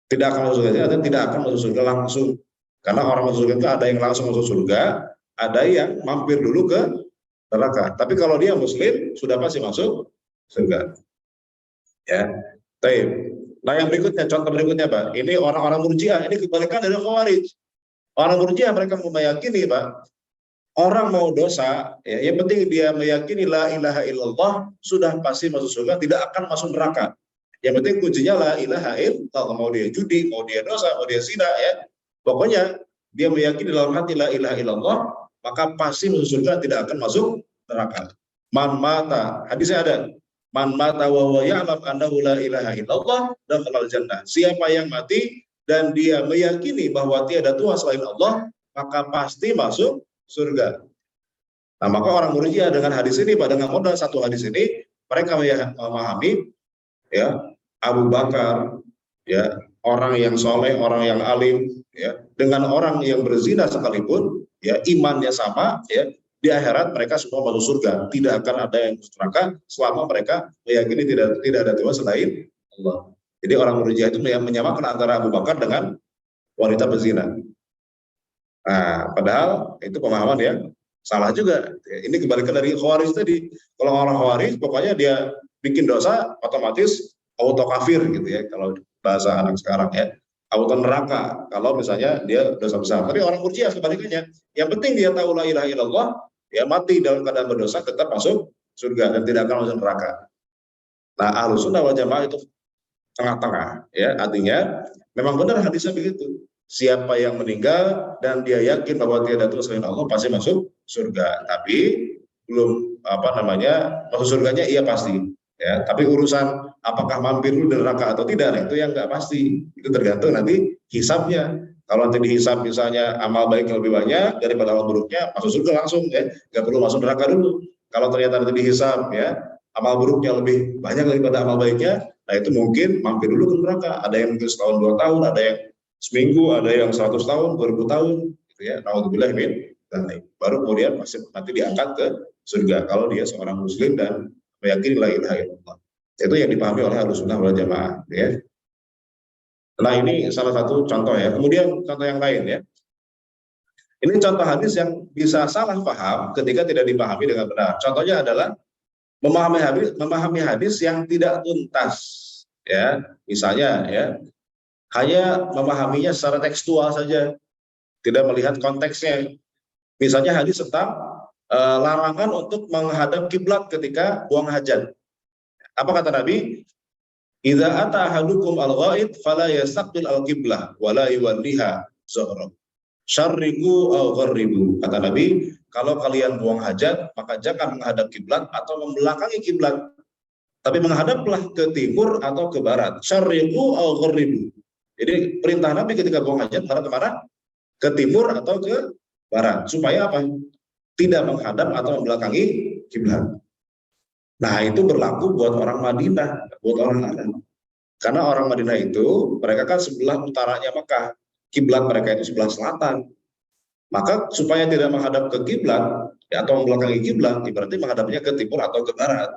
Tidak akan masuk surga, artinya tidak akan masuk surga langsung. Karena orang masuk surga itu ada yang langsung masuk surga, ada yang mampir dulu ke neraka. Tapi kalau dia muslim sudah pasti masuk surga. Ya. Nah, yang berikutnya, contoh berikutnya, Pak. Ini orang-orang Murji'ah, ini kebalikan dari Khawarij. Orang Murji'ah mereka meyakini, Pak, orang mau dosa, ya, yang penting dia meyakini la ilaha illallah sudah pasti masuk surga, tidak akan masuk neraka. Yang penting kuncinya la ilaha illallah, mau dia judi, mau dia dosa, mau dia zina, ya. Pokoknya dia meyakini dalam hati la ilaha illallah, maka pasti masuk surga, tidak akan masuk neraka. Man mata, hadisnya ada. Man mata wa huwa ya'lam annahu la ilaha illallah dakhalal jannah. Siapa yang mati dan dia meyakini bahwa tiada Tuhan selain Allah, maka pasti masuk surga. Nah, maka orang Murji'ah dengan hadis ini, Pak, dengan modal satu hadis ini, mereka memahami, ya, Abu Bakar, ya, orang yang soleh, orang yang alim, ya, dengan orang yang berzina sekalipun, ya, imannya sama, ya, di akhirat mereka semua masuk surga, tidak akan ada yang masuk neraka selama mereka meyakini tidak ada Tuhan selain Allah. Jadi orang Murji'ah itu menyamakan antara Abu Bakar dengan wanita berzina. Nah, padahal itu pemahaman yang salah juga. Ini kebalikan dari Khawarij tadi. Kalau orang Khawarij, pokoknya dia bikin dosa, otomatis auto kafir, gitu ya. Kalau bahasa anak sekarang, ya, auto neraka. Kalau misalnya dia dosa besar. Tapi orang Murji'ah sebalikannya. Yang penting dia tahu la ilaha illallah, ya, mati dalam keadaan berdosa, tetap masuk surga dan tidak akan masuk neraka. Nah, Ahlussunnah wal Jamaah itu tengah-tengah, ya. Artinya memang benar hadisnya begitu. Siapa yang meninggal dan dia yakin bahwa tiada Tuhan selain Allah pasti masuk surga. Tapi belum masuk surganya iya pasti. Ya, tapi urusan apakah mampir dulu di neraka atau tidak, nah, itu yang nggak pasti. Itu tergantung nanti hisabnya. Kalau nanti dihisab misalnya amal baik yang lebih banyak daripada amal buruknya, masuk surga langsung, ya, nggak perlu masuk neraka dulu. Kalau ternyata nanti dihisab, ya, amal buruknya lebih banyak daripada amal baiknya, nah itu mungkin mampir dulu ke neraka. Ada yang mungkin setahun 2 tahun, ada yang seminggu, ada yang 100 tahun, 2000 tahun, gitu ya. Naudzubillah min dzalik. Baru kemudian masih nanti diangkat ke surga kalau dia seorang muslim dan meyakini la ilaha illallah. Itu yang dipahami oleh Ahlussunnah wal Jamaah, ya. Nah, ini salah satu contoh, ya. Kemudian contoh yang lain, ya. Ini contoh hadis yang bisa salah paham ketika tidak dipahami dengan benar. Contohnya adalah memahami hadis yang tidak tuntas, ya. Misalnya, ya, hanya memahaminya secara tekstual saja, tidak melihat konteksnya. Misalnya hadis tentang larangan untuk menghadap kiblat ketika buang hajat. Apa kata Nabi? Idza ata ahadukum al-ghaid fala yastaqbil al-qiblah wala yuwalliha zuhra. syarriqu aw gharribu. Kata Nabi, kalau kalian buang hajat, maka jangan menghadap kiblat atau membelakangi kiblat, tapi menghadaplah ke timur atau ke barat. Syarriqu aw gharribu. Jadi perintah Nabi ketika buang hajat menghadap kemana? Ke timur atau ke barat. Supaya apa? Tidak menghadap atau membelakangi kiblat. Nah, itu berlaku buat orang Madinah, buat orang Arab. Karena orang Madinah itu, mereka kan sebelah utaranya Mekah. Kiblat mereka itu sebelah selatan. Maka supaya tidak menghadap ke kiblat atau membelakangi kiblat, berarti menghadapnya ke timur atau ke barat.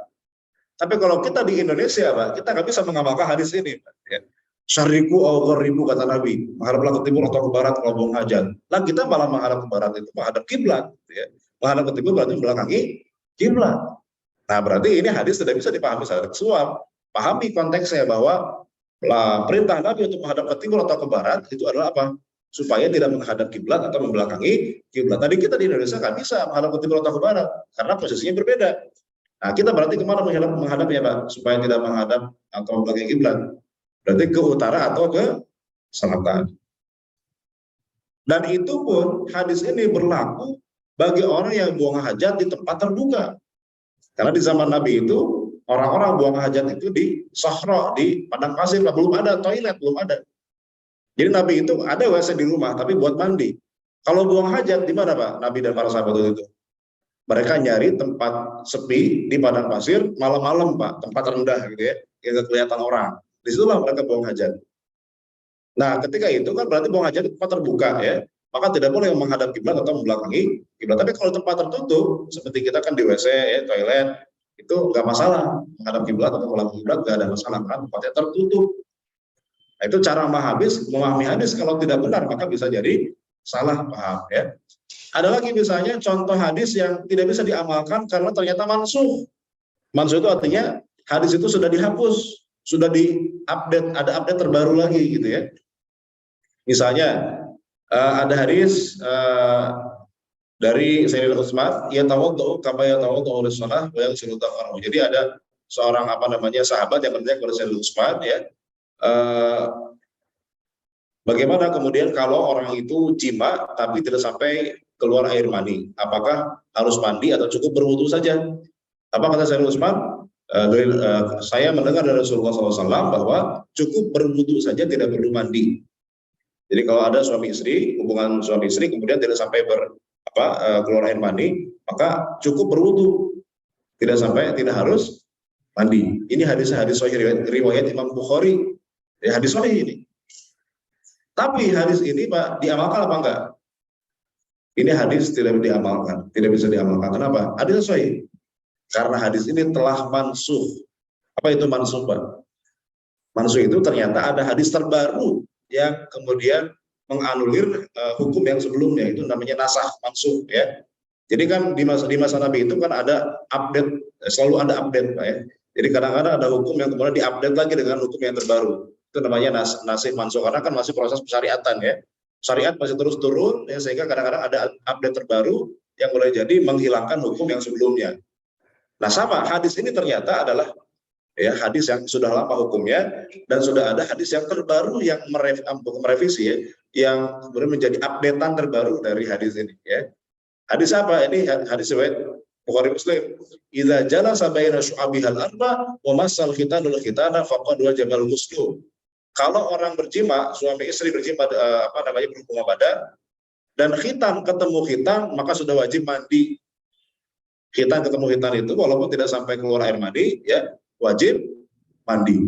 Tapi kalau kita di Indonesia, Pak, kita nggak bisa mengamalkan hadis ini, Pak. Ya. Syarriqu aw gharribu, kata Nabi, menghadaplah ke timur atau ke barat kalau buang hajat. Nah, kita malah menghadap ke barat itu menghadap kiblat, ya. Menghadap ke timur berarti membelakangi kiblat. Nah, berarti ini hadis tidak bisa dipahami secara tekstual. Pahami konteksnya bahwa perintah Nabi untuk menghadap ke timur atau ke barat itu adalah apa? Supaya tidak menghadap kiblat atau membelakangi kiblat. Tadi kita di Indonesia nggak bisa menghadap ke timur atau ke barat karena posisinya berbeda. Nah, kita berarti kemana menghadapnya, Pak? Supaya tidak menghadap atau membelakangi kiblat. Berarti ke utara atau ke selatan. Dan itu pun hadis ini berlaku bagi orang yang buang hajat di tempat terbuka. Karena di zaman Nabi itu orang-orang buang hajat itu di sahra, di padang pasir, belum ada toilet, belum ada. Jadi Nabi itu ada WC di rumah, tapi buat mandi. Kalau buang hajat di mana, Pak? Nabi dan para sahabat itu. Mereka nyari tempat sepi di padang pasir malam-malam, Pak, tempat rendah gitu ya, yang nggak kelihatan orang. Disitulah mereka buang hajat. Nah, ketika itu kan berarti buang hajat di tempat terbuka ya, maka tidak boleh menghadap kiblat atau membelakangi kiblat. Tapi kalau tempat tertutup, seperti kita kan di WC, ya, toilet, itu nggak masalah menghadap kiblat atau membelakangi kiblat, nggak ada masalah karena tempatnya tertutup. Nah, itu cara memahami hadis kalau tidak benar maka bisa jadi salah paham ya. Ada lagi misalnya contoh hadis yang tidak bisa diamalkan karena ternyata mansuh. Mansuh itu artinya hadis itu sudah dihapus, sudah diupdate, ada update terbaru lagi gitu ya. Misalnya ada hadis dari Sayyidina Utsman, ya tawaddu kama yatawaddu lis-shalah wa yaghsilu dzakarahu. Jadi ada seorang sahabat yang bertanya kepada Sayyidina Utsman ya, bagaimana kemudian kalau orang itu jima tapi tidak sampai keluar air mani, apakah harus mandi atau cukup berwudu saja? Apa kata Sayyidina Utsman? Saya mendengar dari Rasulullah SAW bahwa cukup berwudu saja, tidak perlu mandi. Jadi kalau ada suami istri, hubungan suami istri kemudian tidak sampai keluar air mani, maka cukup berwudu, tidak harus mandi. Ini hadis-hadis sahih riwayat Imam Bukhari, ya, hadis sahih ini. Tapi hadis ini, Pak, diamalkan apa enggak? Ini hadis tidak diamalkan, tidak bisa diamalkan. Kenapa? Hadis sahih. Karena hadis ini telah mansuh. Apa itu mansuh, Pak? Mansuh itu ternyata ada hadis terbaru yang kemudian menganulir hukum yang sebelumnya, itu namanya nasakh, mansuh ya. Jadi kan di masa Nabi itu kan ada update, selalu ada update, Pak ya. Jadi kadang-kadang ada hukum yang kemudian diupdate lagi dengan hukum yang terbaru. Itu namanya nasikh mansuh, karena kan masih proses pensyariatan ya. Syariat masih terus turun ya, sehingga kadang-kadang ada update terbaru yang boleh jadi menghilangkan hukum yang sebelumnya. Nah, sama hadis ini ternyata adalah ya hadis yang sudah lama hukumnya, dan sudah ada hadis yang terbaru yang merevisi ya, yang kemudian menjadi updatean terbaru dari hadis ini ya. Hadis apa ini? Hadis riwayat Bukhari Muslim. Idza jalasa baina syu'abihal arba wa masal khitanul khitana faqad wajibal ghusl. Kalau orang berjima, suami istri berjima berhubungan badan dan khitan ketemu khitan, maka sudah wajib mandi. Khitan ketemu khitan itu walaupun tidak sampai keluar air mandi ya, wajib mandi.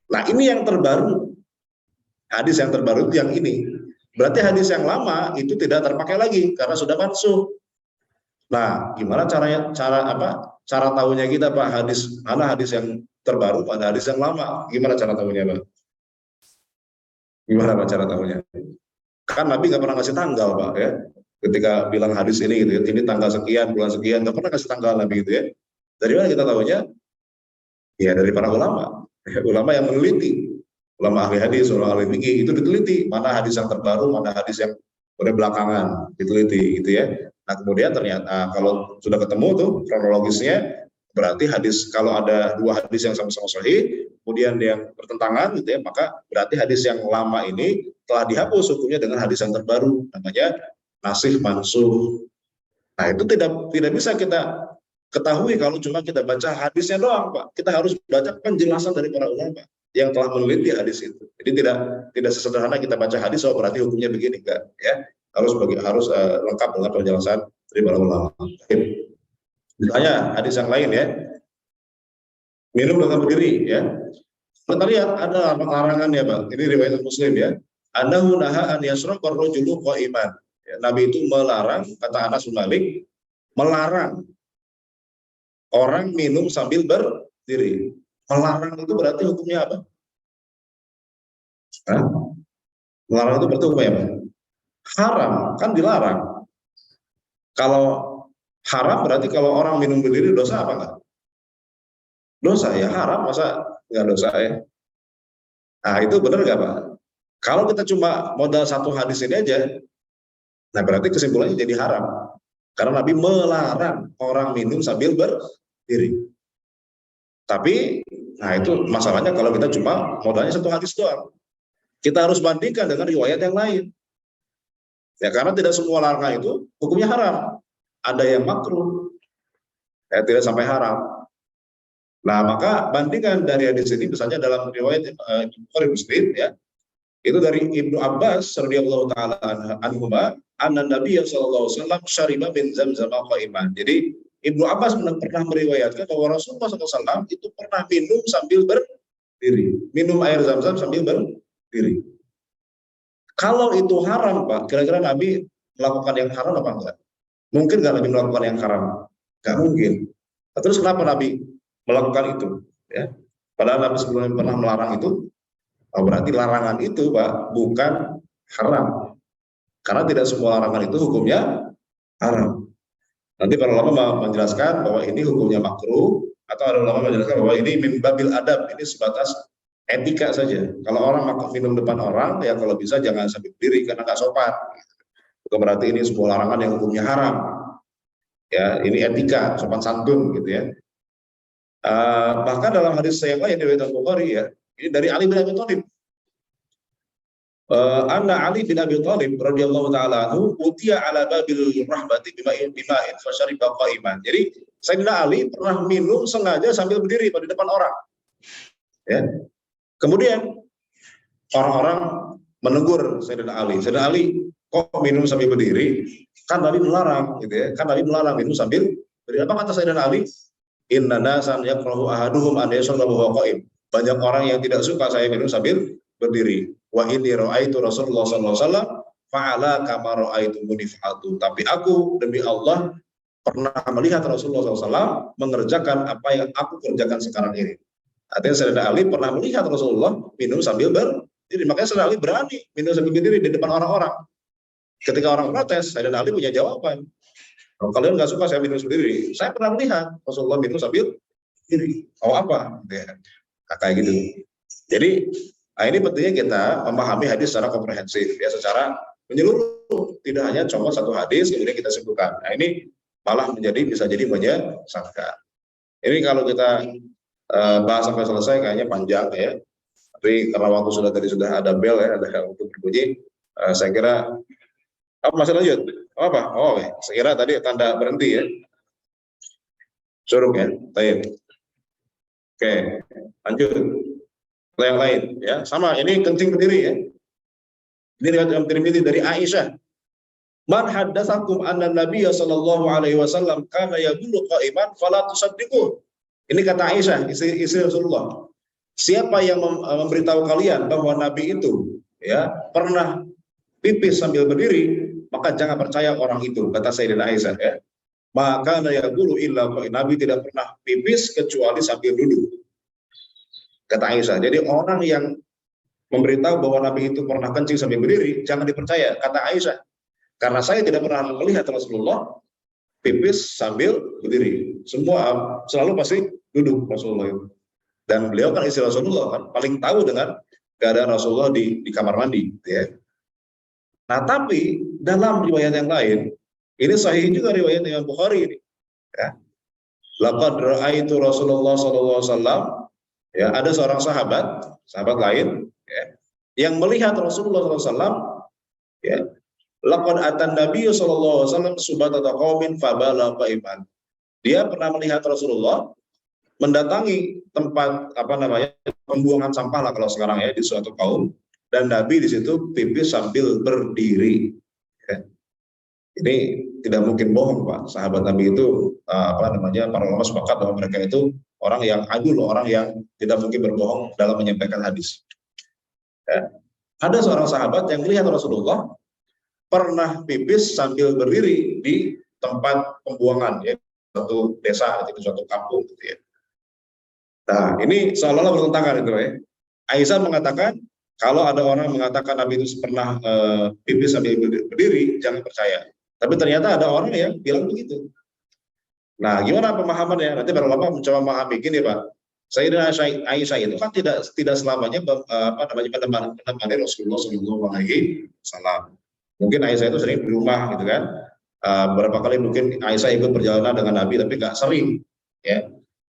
Nah, ini yang terbaru. Hadis yang terbaru itu yang ini. Berarti hadis yang lama itu tidak terpakai lagi karena sudah mansuh. Nah, gimana cara tahunya kita, Pak? Mana hadis yang terbaru, mana hadis yang lama? Gimana cara tahunya, Pak? Gimana Pak cara tahunya? Kan Nabi nggak pernah ngasih tanggal, Pak ya. Ketika bilang hadis ini gitu, ini tanggal sekian, bulan sekian, nggak pernah kasih tanggal Nabi gitu ya. Dari mana kita tahunya? Ya dari para ulama. Ulama yang meneliti. Ulama ahli hadis, ulama ahli fikih itu diteliti mana hadis yang terbaru, mana hadis yang belakangan, diteliti gitu ya. Nah, kemudian ternyata kalau sudah ketemu tuh kronologisnya, berarti hadis, kalau ada dua hadis yang sama-sama sahih, kemudian yang bertentangan gitu ya, maka berarti hadis yang lama ini telah dihapus hukumnya dengan hadis yang terbaru, namanya nasikh mansukh. Nah, itu tidak bisa kita ketahui kalau cuma kita baca hadisnya doang, Pak. Kita harus baca penjelasan dari para ulama yang telah meneliti hadis itu. Jadi tidak sesederhana kita baca hadis, oh berarti hukumnya begini, enggak ya. Harus lengkap dengan penjelasan dari para ulama. Misalnya hadis yang lain ya, minum dengan berdiri ya. Kita lihat ada larangan ya, Bang. Ini riwayat Muslim ya. Annahu naha an yashraba ar-rajulu qa'iman. Ya, Nabi itu melarang, kata Anas bin Malik, melarang orang minum sambil berdiri. Melarang itu berarti hukumnya apa? Hah? Melarang itu berarti hukumnya apa? Haram, kan dilarang. Kalau haram berarti kalau orang minum berdiri dosa apa enggak? Dosa ya, haram, masa enggak dosa ya? Nah, itu benar enggak, Pak? Kalau kita cuma modal satu hadis ini aja, nah berarti kesimpulannya jadi haram. Karena Nabi melarang orang minum sambil berdiri. Tapi, nah itu masalahnya kalau kita cuma modalnya satu hadis doang. Kita harus bandingkan dengan riwayat yang lain. Ya, karena tidak semua larangan itu hukumnya haram. Ada yang makruh, ya, tidak sampai haram. Nah, maka bandingkan dari hadis ini, misalnya dalam riwayat Bukhari Muslim, ya, itu dari Ibnu Abbas radhiyallahu taala anhuma, anna Nabiy sallallahu alaihi wasallam syariba min zamzam qa'iman. Jadi Ibnu Abbas pernah meriwayatkan bahwa Rasulullah SAW itu pernah minum sambil berdiri, minum air zam-zam sambil berdiri. Kalau itu haram, Pak, kira-kira Nabi melakukan yang haram apa enggak? Mungkin nggak Nabi melakukan yang haram? Nggak mungkin. Nah, terus kenapa Nabi melakukan itu? Ya, padahal Nabi sebelumnya pernah melarang itu. Oh, berarti larangan itu, Pak, bukan haram. Karena tidak semua larangan itu hukumnya haram. Nanti para ulama menjelaskan bahwa ini hukumnya makruh, atau ada ulama menjelaskan bahwa ini min babil adab, ini sebatas etika saja. Kalau orang makan minum depan orang, ya kalau bisa jangan sambil berdiri karena nggak sopan. Bukan berarti ini sebuah larangan yang hukumnya haram. Ya, ini etika, sopan santun gitu ya. Bahkan dalam hadis yang lain dari Bukhari ya, ini dari Ali bin Abi Thalib. Anna Ali bin Abi Thalib radhiyallahu taala anhu utiya ala babil rahbati bima'in fa syariba qa'iman. Jadi Sayyidina Ali pernah minum sengaja sambil berdiri pada depan orang. Ya. Kemudian orang-orang menegur Sayyidina Ali. Sayyidina Ali, kok minum sambil berdiri? Kan Nabi melarang, gitu ya. Kan Nabi melarang minum sambil berdiri. Apa kata Sayyidina Ali? Inna nasan yakrahu ahaduhum an yashraba wa qa'im. Banyak orang yang tidak suka saya minum sambil berdiri. Wa inni ra'aitu Rasulullah sallallahu alaihi wasallam fa'ala kama ra'aitumuni fa'altu. Tapi aku demi Allah pernah melihat Rasulullah SAW mengerjakan apa yang aku kerjakan sekarang ini. Artinya Sayyidina Ali pernah melihat Rasulullah minum sambil berdiri. Makanya Sayyidina Ali berani minum sambil berdiri di depan orang-orang. Ketika orang protes, Sayyidina Ali punya jawaban. Kalau kalian nggak suka saya minum sendiri, saya pernah melihat Rasulullah minum sambil berdiri. Oh apa? Ya, kayak gitu. Jadi ini pentingnya kita memahami hadis secara komprehensif, ya, secara menyeluruh. Tidak hanya cuma satu hadis kemudian kita simpulkan. Nah ini malah bisa jadi menyesatkan. Ini kalau kita bahas sampai selesai kayaknya panjang ya. Tapi karena waktu sudah ada bel ya, ada untuk berbunyi, saya kira masih lanjut. Apa? Oh, saya kira tadi tanda berhenti ya. Suruh ya. Baik. Oke, lanjut. Yang lain ya, sama ini kencing berdiri ya. Ini riwayat Imam Tirmidzi dari Aisyah. Man haddatsakum anna Nabiy sallallahu alaihi wasallam kana yaqulu qa'iman fala tusaddiqu. Ini kata Aisyah, istri Rasulullah. Siapa yang memberitahu kalian bahwa Nabi itu ya pernah pipis sambil berdiri, maka jangan percaya orang itu, kata Sayyidatina Aisyah ya. Maka yaqulu illa Nabi tidak pernah pipis kecuali sambil duduk. Kata Aisyah. Jadi orang yang memberitahu bahwa Nabi itu pernah kencing sambil berdiri, jangan dipercaya, kata Aisyah. Karena saya tidak pernah melihat Rasulullah pipis sambil berdiri. Semua selalu pasti duduk Rasulullah itu. Dan beliau kan istri Rasulullah kan paling tahu dengan keadaan Rasulullah di kamar mandi. Ya. Nah tapi dalam riwayat yang lain, ini sahih juga riwayat Imam Bukhari ini. Ya. laqad ra'aitu Rasulullah sallallahu alaihi wasallam, ya, ada seorang sahabat lain, ya, yang melihat Rasulullah sallallahu alaihi wasallam, ya, laqad atan Nabi sallallahu alaihi wasallam subatata qaumin fabala qaiman. Dia pernah melihat Rasulullah mendatangi tempat pembuangan sampah lah kalau sekarang ya, di suatu kaum, dan Nabi di situ pipis sambil berdiri. Ya. Ini tidak mungkin bohong, Pak. Sahabat Nabi itu para ulama sepakat bahwa mereka itu orang yang adil, orang yang tidak mungkin berbohong dalam menyampaikan hadis. Ya. Ada seorang sahabat yang melihat Rasulullah pernah pipis sambil berdiri di tempat pembuangan, ya, suatu desa, di suatu kampung, gitu ya. Nah, ini seolah-olah bertentangan itu, ya. Aisyah mengatakan, kalau ada orang mengatakan Nabi itu pernah pipis sambil berdiri, jangan percaya. Tapi ternyata ada orang yang bilang begitu. Nah, gimana pemahamannya? Nanti para ulama mencoba memahami gini, Pak. Sayyidah Aisyah itu kan tidak selamanya menemani Rasulullah SAW. Mungkin Aisyah itu sering di rumah, gitu kan. Berapa kali mungkin Aisyah ikut perjalanan dengan Nabi, tapi nggak sering, ya.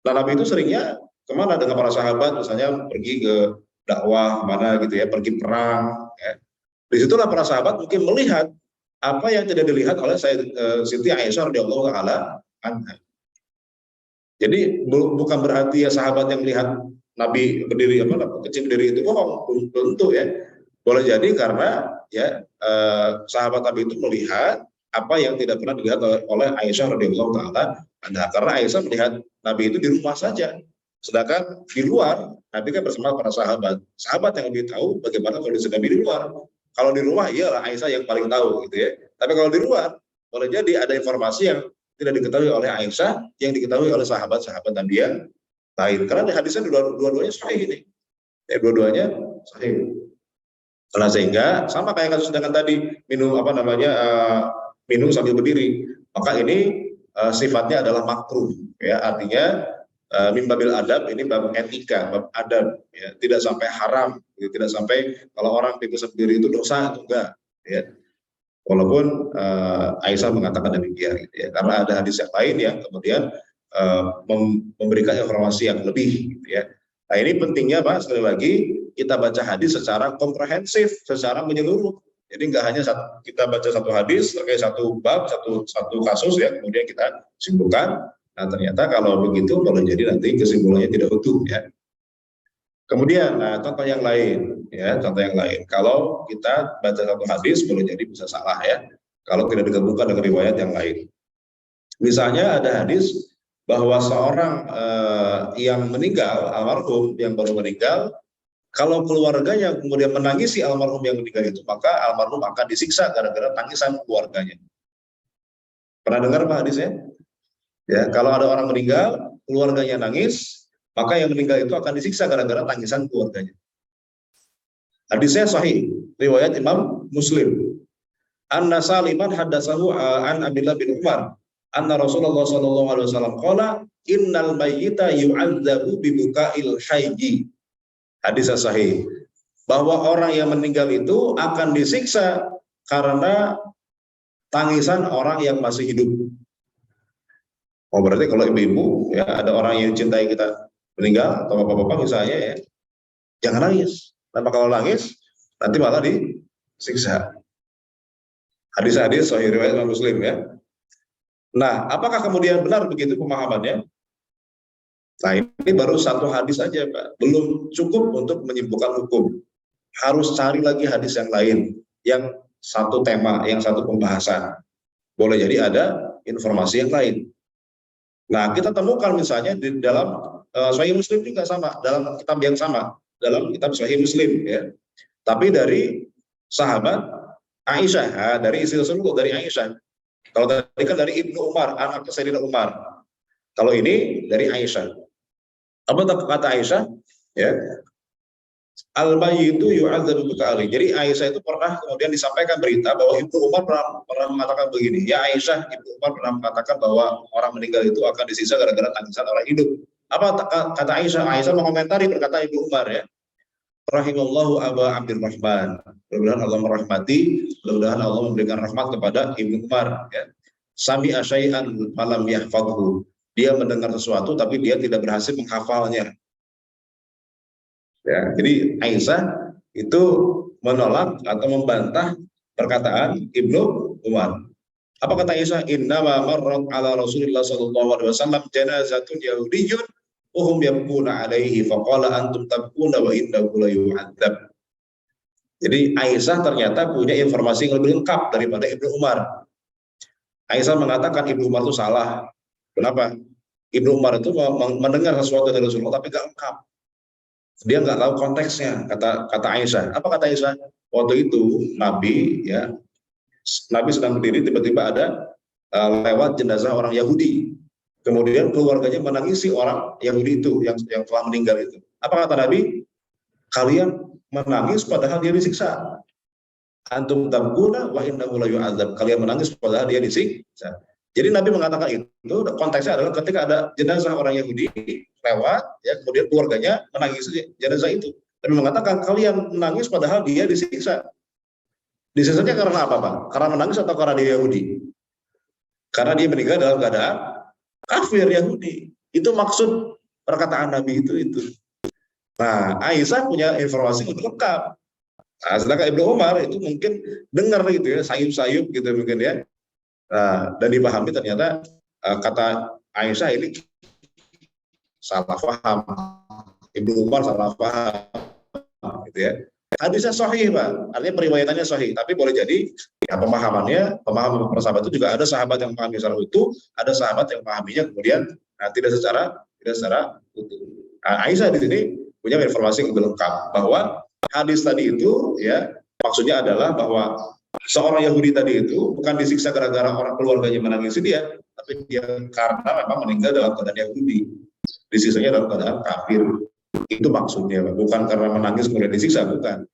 Nah, Nabi itu seringnya kemana dengan para sahabat, misalnya pergi ke dakwah mana gitu ya, pergi perang, ya. Disitulah para sahabat mungkin melihat apa yang tidak dilihat oleh Siti Aisyah radhiyallahu taala anha. Jadi bukan berarti ya sahabat yang melihat Nabi berdiri kecil berdiri itu bohong, tentu ya. Boleh jadi karena ya sahabat Nabi itu melihat apa yang tidak pernah dilihat oleh Aisyah radhiyallahu taala anha, karena Aisyah melihat Nabi itu di rumah saja. Sedangkan di luar, Nabi kan bersama para sahabat. Sahabat yang lebih tahu bagaimana kondisi Nabi di luar. Kalau di rumah, iyalah Aisyah yang paling tahu, gitu ya. Tapi kalau di luar, boleh jadi ada informasi yang tidak diketahui oleh Aisyah, yang diketahui oleh sahabat-sahabat Nabi yang lain. Karena di hadisnya dua-duanya sahih ini. Ya, dua-duanya sahih. Nah, sehingga sama kayak kasus dengan tadi minum minum sambil berdiri. Maka ini sifatnya adalah makruh, ya, artinya min babil adab, ini bab etika, bab adab, ya, tidak sampai haram, ya, tidak sampai kalau orang pipis sendiri itu dosa atau enggak, ya. Walaupun Aisyah mengatakan demikian, gitu ya, karena ada hadis yang lain yang kemudian memberikan informasi yang lebih, gitu ya. Nah, ini pentingnya, Pak, sekali lagi kita baca hadis secara komprehensif, secara menyeluruh. Jadi nggak hanya kita baca satu hadis terkait satu bab, satu kasus, ya, kemudian kita simpulkan. Nah, ternyata kalau begitu boleh jadi nanti kesimpulannya tidak utuh, ya. Kemudian, contoh yang lain, ya, contoh yang lain. Kalau kita baca satu hadis boleh jadi bisa salah, ya, kalau tidak digabungkan dengan riwayat yang lain. Misalnya ada hadis bahwa seorang yang meninggal, almarhum yang baru meninggal, kalau keluarganya kemudian menangisi almarhum yang meninggal itu, maka almarhum akan disiksa gara-gara tangisan keluarganya. Pernah dengar Pak hadisnya? Ya, kalau ada orang meninggal, keluarganya nangis, maka yang meninggal itu akan disiksa gara-gara tangisan keluarganya. Hadisnya sahih, riwayat Imam Muslim. Anna Saliman haddatsahu an Abdullah bin Umar, anna Rasulullah sallallahu alaihi wasallam qala innal mayyita yu'adzabu bi buka'il hayyi. Hadis sahih, bahwa orang yang meninggal itu akan disiksa karena tangisan orang yang masih hidup. Oh, berarti kalau ibu-ibu, ya, ada orang yang cintai kita meninggal atau bapak-bapak misalnya, ya, jangan nangis. Karena kalau nangis nanti malah disiksa. Hadis-hadis sahih riwayat Imam Muslim, ya. Nah, apakah kemudian benar begitu pemahamannya? Nah, ini baru satu hadis saja, Pak. Belum cukup untuk menyimpulkan hukum. Harus cari lagi hadis yang lain, yang satu tema, yang satu pembahasan. Boleh jadi ada informasi yang lain. Nah, kita temukan misalnya di dalam Sahih Muslim juga sama, dalam kitab yang sama, dalam kitab Sahih Muslim, ya. Tapi dari sahabat Aisyah, dari istri Rasulullah, dari Aisyah. Kalau tadi kan dari Ibnu Umar, anak Sayyidina Umar. Kalau ini dari Aisyah. Apa kata Aisyah? Ya. Al-mayyitu yu'adzabu bika'ali. Jadi Aisyah itu pernah kemudian disampaikan berita bahwa Ibnu Umar pernah mengatakan begini. Ya Aisyah, Ibnu Umar pernah mengatakan bahwa orang meninggal itu akan disiksa gara-gara tangisan orang hidup. Apa kata Aisyah? Aisyah mengomentari perkataan Ibnu Umar, ya. Rahimallahu Aba Abdurrahman. Mudah-mudahan Allah merahmati, mudah-mudahan Allah memberikan rahmat kepada Ibnu Umar, ya. Sami asyai'an malam yahfadhu. dia mendengar sesuatu tapi dia tidak berhasil menghafalnya. Ya, jadi Aisyah itu menolak atau membantah perkataan Ibnu Umar. Apa kata Aisyah? Innama marrat ala Rasulillah sallallahu alaihi wasallam janazatun yahudiyyun wa hum yabkuna alaihi faqala antum tabkuna wa innahu la yu'adzab. Jadi Aisyah ternyata punya informasi yang lebih lengkap daripada Ibnu Umar. Aisyah mengatakan Ibnu Umar itu salah. Kenapa? Ibnu Umar itu mendengar sesuatu dari Rasulullah tapi nggak lengkap. Dia nggak tahu konteksnya, kata Aisyah. Apa kata Aisyah? Waktu itu Nabi sedang berdiri, tiba-tiba ada lewat jenazah orang Yahudi. Kemudian keluarganya menangisi orang Yahudi itu yang telah meninggal itu. Apa kata Nabi? Kalian menangis padahal dia disiksa. Antum tabkuna wa innahu la yu'adzab. Kalian menangis padahal dia disiksa. Jadi Nabi mengatakan itu konteksnya adalah ketika ada jenazah orang Yahudi lewat, ya kemudian keluarganya menangisi jenazah itu. Nabi mengatakan kalian menangis padahal dia disiksa. Disiksanya karena apa, Pak? Karena menangis atau karena dia Yahudi? Karena dia meninggal dalam keadaan kafir Yahudi. Itu maksud perkataan Nabi itu. Nah, Aisyah punya informasi lebih lengkap. Nah, sedangkan Ibnu Umar itu mungkin dengar gitu ya, sayup-sayup gitu mungkin ya. Nah, dan dipahami ternyata kata Aisyah ini salah paham. Ibnu Umar salah paham gitu ya. Hadisnya sahih, Pak. Artinya periwayatannya sahih, tapi boleh jadi ya pemahaman para sahabat itu juga ada sahabat yang memahami secara utuh, ada sahabat yang memahaminya kemudian tidak secara utuh. Nah, Aisyah di sini punya informasi yang lebih lengkap bahwa hadis tadi itu ya maksudnya adalah bahwa seorang Yahudi tadi itu bukan disiksa gara-gara orang keluarganya menangisi dia, tapi dia karena memang meninggal dalam keadaan Yahudi. Disiksanya dalam keadaan kafir. Itu maksudnya, bukan karena menangis kemudian disiksa, bukan.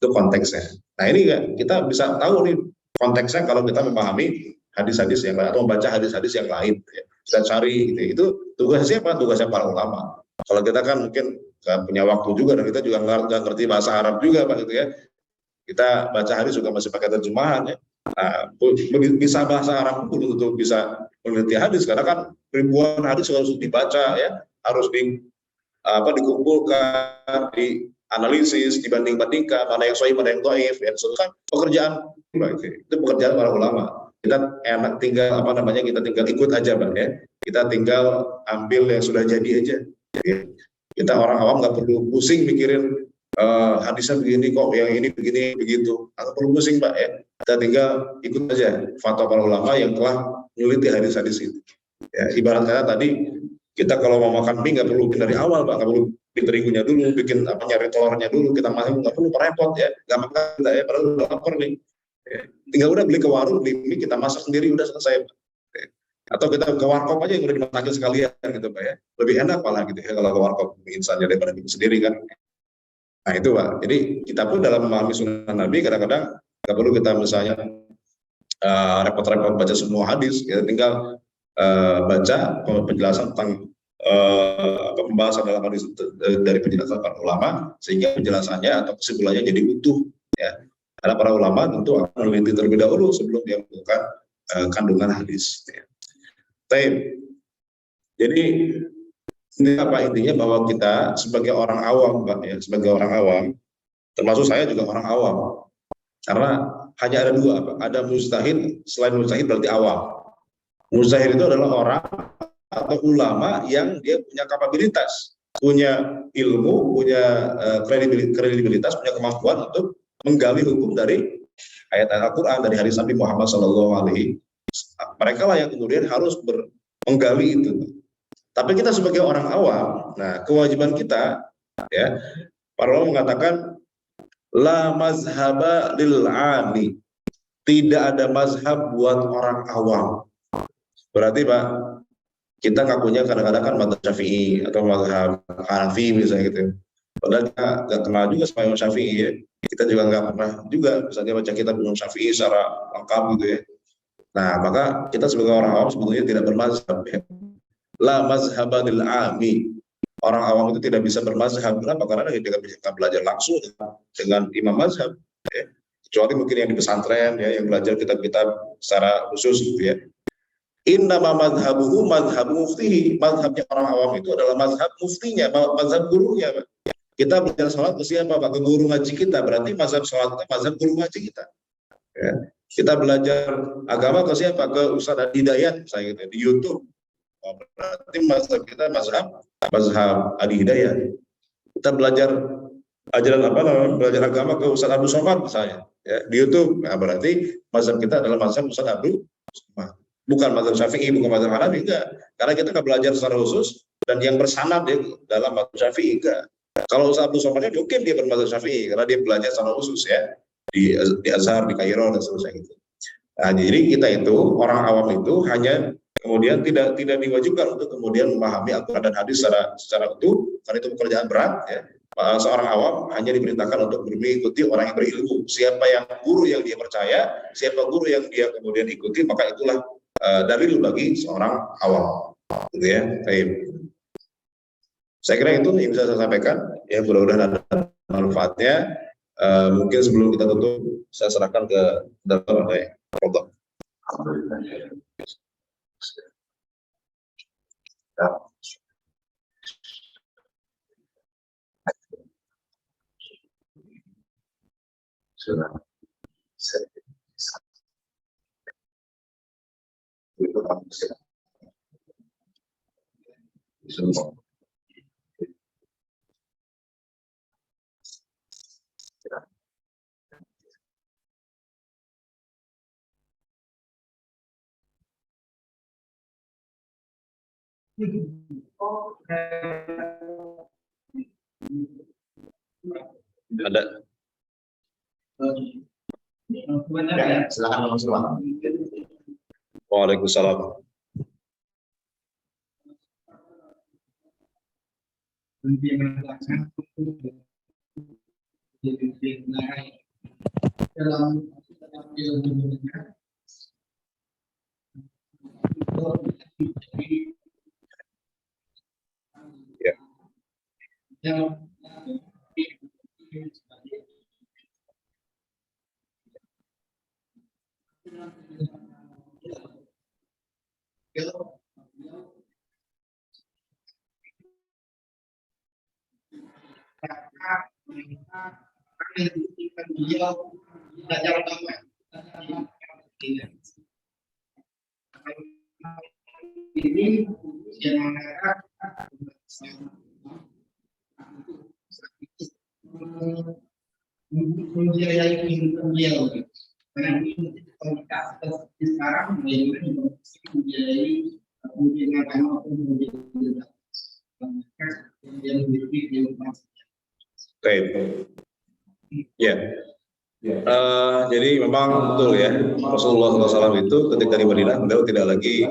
Itu konteksnya. Nah ini kita bisa tahu nih konteksnya kalau kita memahami hadis-hadis yang lain atau membaca hadis-hadis yang lain. Ya. Kita cari itu tugasnya apa? Tugasnya para ulama. Kalau kita kan mungkin nggak punya waktu juga dan kita juga nggak ngerti bahasa Arab juga, Pak, gitu ya. Kita baca hadis juga masih pakai terjemahan ya. Nah, bisa bahasa Arab pun untuk bisa meneliti hadis karena kan ribuan hadis harus dibaca ya, harus dikumpulkan, dianalisis, dibanding-bandingkan mana yang sahih, mana yang dhaif. Ya, itu kan pekerjaan itu pekerjaan para ulama. Kita tinggal kita tinggal ikut aja, Pak ya. Kita tinggal ambil yang sudah jadi aja. Ya. Kita orang awam nggak perlu pusing mikirin hadisnya begini kok, yang ini begini begitu. Nggak perlu pusing, Pak ya. Kita tinggal ikut aja fatwa para ulama yang telah meneliti hadis-hadis itu. Ya, ibarat kata tadi kita kalau mau makan mie nggak perlu bikin dari awal, Pak, nggak perlu bikin terigunya dulu, bikin nyari telurnya dulu, kita masih nggak perlu repot ya, nggak makan kita ya, padahal udah lapar nih. Ya. Tinggal udah beli ke warung, beli mie, kita masak sendiri, udah selesai. Ya. Atau kita ke warkop aja yang udah dimasakin sekalian gitu, Pak ya, lebih enak malah gitu ya kalau ke warkop insannya daripada bikin sendiri kan. Nah itu, Pak. Jadi kita pun dalam memahami sunnah Nabi kadang-kadang nggak perlu kita misalnya repot-repot baca semua hadis, ya tinggal baca penjelasan tentang pembahasan dalam hadis dari penjelasan para ulama sehingga penjelasannya atau kesimpulannya jadi utuh ya. Karena para ulama tentu akan meneliti terlebih dahulu sebelum dia melakukan kandungan hadis. Ya. Jadi ini apa intinya bahwa kita sebagai orang awam, Pak ya, sebagai orang awam, termasuk saya juga orang awam. Karena hanya ada dua, Pak. Ada mujtahid, selain mujtahid berarti awam. Mujtahid itu adalah orang atau ulama yang dia punya kapabilitas, punya ilmu, punya kredibilitas, punya kemampuan untuk menggali hukum dari ayat-ayat Al-Quran, dari hadis Nabi Muhammad SAW. Mereka lah yang kemudian harus menggali itu. Tapi kita sebagai orang awam, nah kewajiban kita, ya, para ulama mengatakan la mazhaba lil ami, tidak ada mazhab buat orang awam. Berarti, Pak, kita ngakunya kadang-kadang kan mazhab Syafi'i atau mazhab Hanafi misalnya gitu. Padahal kita nggak kenal juga sama Imam Syafi'i ya. Kita juga nggak pernah juga misalnya baca kitab Imam Syafi'i secara lengkap gitu ya. Nah, maka kita sebagai orang awam sebetulnya tidak bermazhab ya. La mazhabanil ami. Orang awam itu tidak bisa bermazhab. Kenapa? Karena dia tidak bisa belajar langsung dengan imam mazhab ya. Kecuali mungkin yang di pesantren ya, yang belajar kitab-kitab secara khusus gitu ya. Innama madhabuhu madhabu muftihi. Madhabnya orang awam itu adalah madhab muftinya, madhab gurunya. Kita belajar sholat ke siapa? Pak? Ke guru ngaji kita. Berarti mazhab sholat itu mazhab guru ngaji kita. Ya. Kita belajar agama ke siapa? Ke Ustaz Hidayat, misalnya gitu, di YouTube. Oh, berarti mazhab kita mazhab Adi Hidayat. Kita belajar ajaran apa namanya? Belajar agama ke Ustaz Abdul Somad misalnya, ya, di YouTube. Nah, berarti mazhab kita adalah mazhab Ustaz Abdul Somad. Bukan mazhab Syafi'i, bukan mazhab Hanafi, enggak. Karena kita nggak belajar secara khusus dan yang bersanad ya dalam mazhab Syafi'i, enggak. Kalau Ustaz Abdul Somad mungkin dia bermazhab Syafi'i karena dia belajar secara khusus ya di Azhar, di Kairo dan seterusnya gitu. Nah, jadi kita itu orang awam itu hanya kemudian tidak diwajibkan untuk kemudian memahami Al-Quran dan hadis secara utuh karena itu pekerjaan berat ya. Seorang awam hanya diperintahkan untuk mengikuti orang yang berilmu. Siapa yang guru yang dia percaya, siapa guru yang dia kemudian ikuti, maka itulah dalil bagi seorang awam. Gitu ya. Baik. Saya kira itu yang bisa saya sampaikan. Ya, mudah-mudahan ada manfaatnya. Mungkin sebelum kita tutup, saya serahkan ke Dr. Robo. Alhamdulillah. Sudah itu semua. Ada. Ya, silakan Mas Sulaiman. Waalaikumsalam. Ya. Ini yang menjayai beliau karena ini komunitas sekarang menjayai kemudian agama Baik. Ya. Jadi memang betul ya, Rasulullah SAW itu ketika di Madinah beliau tidak lagi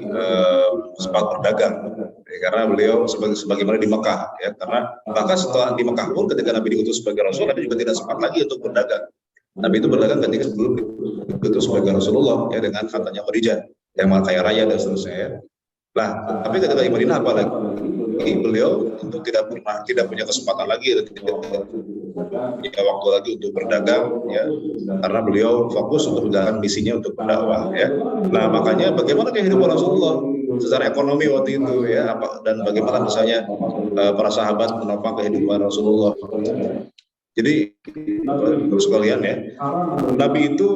sempat berdagang ya, karena beliau sebagaimana di Mekah ya, karena bahkan setelah di Mekah pun ketika Nabi diutus sebagai Rasul, Nabi juga tidak sempat lagi untuk berdagang. Nabi itu berdagang ketika sebelum diutus sebagai Rasulullah ya, dengan katanya Khadijah yang kaya raya dan seterusnya ya. Nah, tapi ketika di Madinah apalagi beliau tentu tidak punya kesempatan lagi, tidak punya waktu lagi untuk berdagang ya, karena beliau fokus untuk menjalankan misinya untuk berdakwah ya. Nah, makanya bagaimana kehidupan Rasulullah secara ekonomi waktu itu ya, dan bagaimana misalnya para sahabat menopang kehidupan Rasulullah. Jadi terus sekalian ya, Nabi itu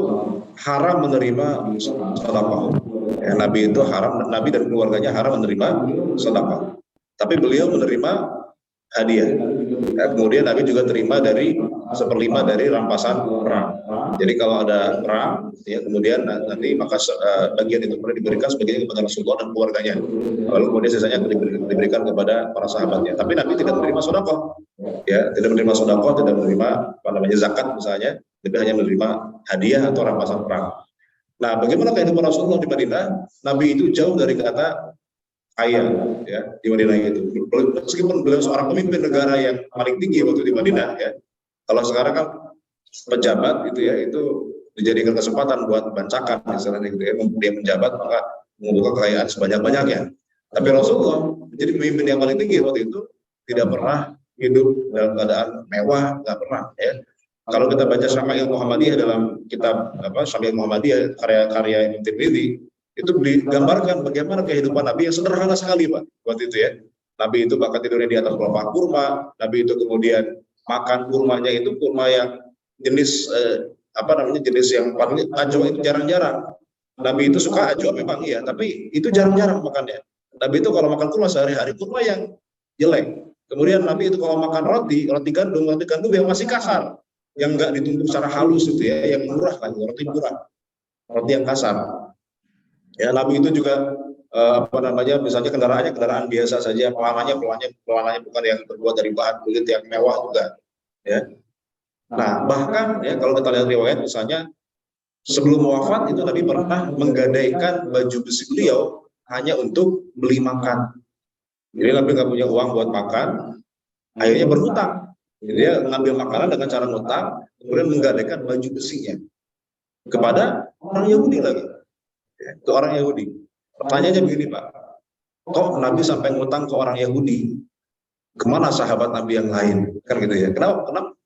haram menerima sedekah. Ya, Nabi itu haram, Nabi dan keluarganya haram menerima sedekah. Tapi beliau menerima hadiah. Ya, kemudian Nabi juga terima dari 1/5 dari rampasan perang. Jadi kalau ada perang, ya kemudian nanti maka bagian itu diberikan sebagian kepada Rasulullah dan keluarganya. Lalu kemudian sisanya diberikan kepada para sahabatnya. Tapi Nabi tidak menerima sedekah. Ya, tidak menerima sedekah, tidak menerima zakat misalnya, tapi hanya menerima hadiah atau rampasan perang. Nah, bagaimana kehidupan Rasulullah di Madinah? Nabi itu jauh dari kata kaya ya di Madinah itu. Meskipun beliau seorang pemimpin negara yang paling tinggi waktu di Madinah ya. Kalau sekarang kan pejabat itu ya, itu dijadikan kesempatan buat bancakan misalnya gitu ya. Dia menjabat maka membuka kekayaan sebanyak-banyaknya. Tapi Rasulullah menjadi pemimpin yang paling tinggi waktu itu, tidak pernah hidup dalam keadaan mewah, nggak pernah ya. Kalau kita baca Syama'il Muhammadiyah dalam kitab Syama'il Muhammadiyah karya Imam Tirmidzi, itu digambarkan bagaimana kehidupan Nabi yang sederhana sekali Pak waktu itu ya. Nabi itu bahkan tidurnya di atas kelopak kurma, Nabi itu kemudian makan kurmanya itu kurma yang jenis jenis yang paling ajwa itu jarang-jarang. Nabi itu suka ajwa memang iya, tapi itu jarang-jarang makannya. Nabi itu kalau makan kurma sehari-hari kurma yang jelek. Kemudian Nabi itu kalau makan roti gandum yang masih kasar, yang enggak ditumbuk secara halus itu ya, yang murah kan, roti murah, roti yang kasar. Ya, Nabi itu juga misalnya kendaraan biasa saja, pelananya bukan yang terbuat dari bahan kulit yang mewah juga, ya. Nah, bahkan ya kalau kita lihat riwayat misalnya sebelum wafat itu Nabi pernah menggadaikan baju besi beliau hanya untuk beli makan. Jadi Nabi nggak punya uang buat makan, akhirnya berhutang. Jadi dia mengambil makanan dengan cara ngutang, kemudian menggadaikan baju besinya kepada orang Yahudi lagi. Itu orang Yahudi. Pertanyaannya begini Pak, kok Nabi sampai ngutang ke orang Yahudi? Kemana sahabat Nabi yang lain? Kan gitu ya.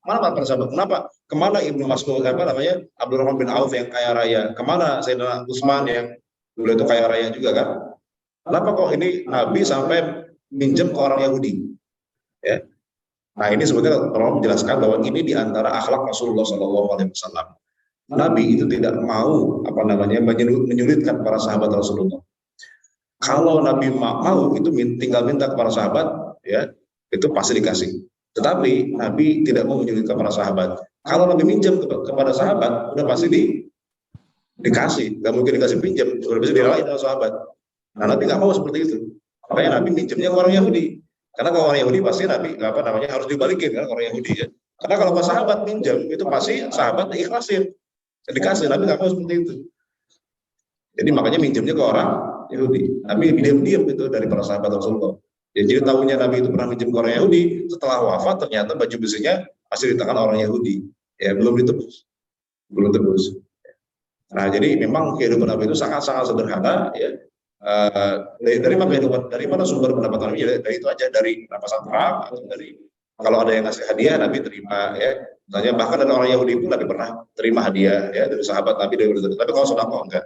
Mana para sahabat? Kenapa? Kemana Ibnu Mas'ud Abdurrahman bin Auf yang kaya raya? Kemana Sayyidina Utsman yang beliau itu kaya raya juga kan? Kenapa kok ini Nabi sampai minjem ke orang Yahudi? Ya. Nah ini sebetulnya tolong menjelaskan bahwa ini diantara akhlak Rasulullah SAW. Nabi itu tidak mau menyulitkan para sahabat Rasulullah. Kalau Nabi mau itu tinggal minta kepada sahabat, ya itu pasti dikasih. Tetapi Nabi tidak mau menyulitkan para sahabat. Kalau Nabi minjem kepada sahabat, udah pasti dikasih. Gak mungkin dikasih pinjam, udah bisa direlain sama sahabat. Nah Nabi nggak mau seperti itu. Makanya Nabi minjemnya ke orang Yahudi. Karena kalau orang Yahudi pasti Nabi harus dibalikin kan orang Yahudi ya. Karena kalau sahabat minjem itu pasti sahabat ikhlasin. Dikasih, Nabi nggak mau seperti itu. Jadi makanya minjemnya ke orang Yahudi. Nabi diam-diam itu dari para sahabat Rasulullah. Ya, jadi tahunya Nabi itu pernah minjem ke orang Yahudi, setelah wafat ternyata baju besinya masih di tangan orang Yahudi. Ya, belum ditebus. Nah, jadi memang kehidupan Nabi itu sangat-sangat sederhana ya. Dari mana sumber pendapatan Nabi? Ya, dari itu aja, dari rampasan perang atau dari kalau ada yang ngasih hadiah Nabi terima ya. Misalnya bahkan dari orang Yahudi pun Nabi pernah terima hadiah ya dari sahabat Nabi dari tapi kalau sedekah enggak.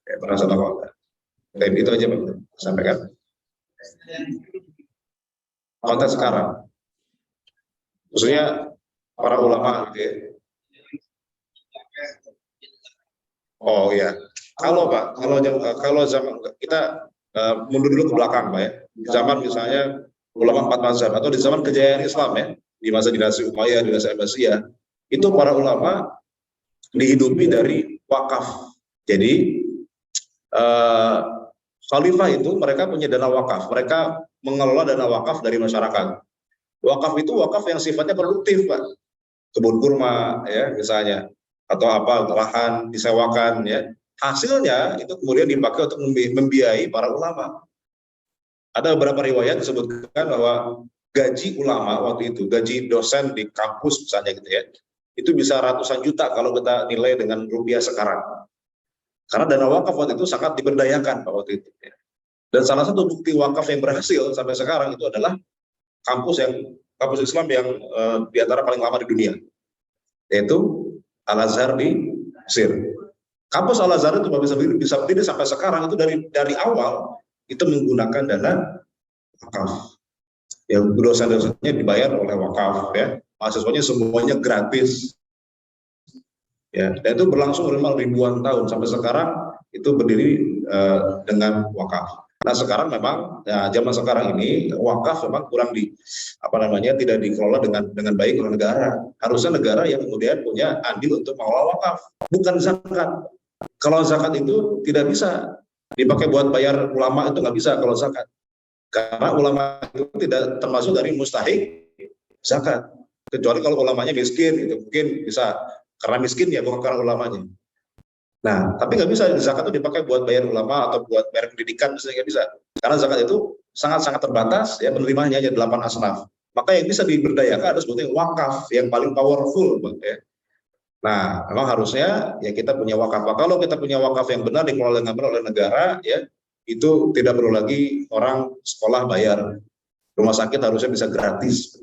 Ya, pernah sedekah enggak. Dan itu aja Pak sampaikan. Konteks sekarang. Maksudnya para ulama gitu ya. Oh ya. Kalau zaman kita mundur dulu ke belakang Pak ya. Di zaman misalnya ulama 4 mazhab atau di zaman kejayaan Islam ya, di masa dinasti Umayyah, dinasti Abbasiyah, itu para ulama dihidupi dari wakaf. Jadi khalifah itu mereka punya dana wakaf, mereka mengelola dana wakaf dari masyarakat. Wakaf itu wakaf yang sifatnya produktif Pak, kebun kurma ya misalnya, atau lahan disewakan ya. Hasilnya itu kemudian dipakai untuk membiayai para ulama. Ada beberapa riwayat disebutkan bahwa gaji ulama waktu itu, gaji dosen di kampus misalnya gitu ya, itu bisa ratusan juta kalau kita nilai dengan rupiah sekarang. Karena dana wakaf waktu itu sangat diberdayakan waktu itu. Ya. Dan salah satu bukti wakaf yang berhasil sampai sekarang itu adalah kampus Islam yang di antara paling lama di dunia, yaitu Al-Azhar di Mesir. Kampus Al-Azhar itu bisa berdiri sampai sekarang itu dari awal itu menggunakan dana wakaf. Yang dosen-dosennya dibayar oleh wakaf ya, mahasiswanya semuanya gratis. Ya, dan itu berlangsung ribuan tahun sampai sekarang itu berdiri dengan wakaf. Nah sekarang memang ya, zaman sekarang ini wakaf memang kurang tidak dikelola dengan baik oleh negara. Harusnya negara yang kemudian punya andil untuk mengelola wakaf, bukan zakat. Kalau zakat itu tidak bisa dipakai buat bayar ulama, itu nggak bisa kalau zakat. Karena ulama itu tidak termasuk dari mustahik zakat. Kecuali kalau ulamanya miskin, itu mungkin bisa karena miskin ya, bukan karena ulamanya. Nah, tapi nggak bisa zakat itu dipakai buat bayar ulama atau buat bayar pendidikan, misalnya nggak bisa. Karena zakat itu sangat-sangat terbatas, ya penerimanya hanya 8 asnaf. Maka yang bisa diberdayakan ada sebetulnya wakaf yang paling powerful, ya. Nah, memang harusnya ya kita punya wakaf. Kalau kita punya wakaf yang benar dikelola dengan benar oleh negara, ya itu tidak perlu lagi orang sekolah bayar. Rumah sakit harusnya bisa gratis.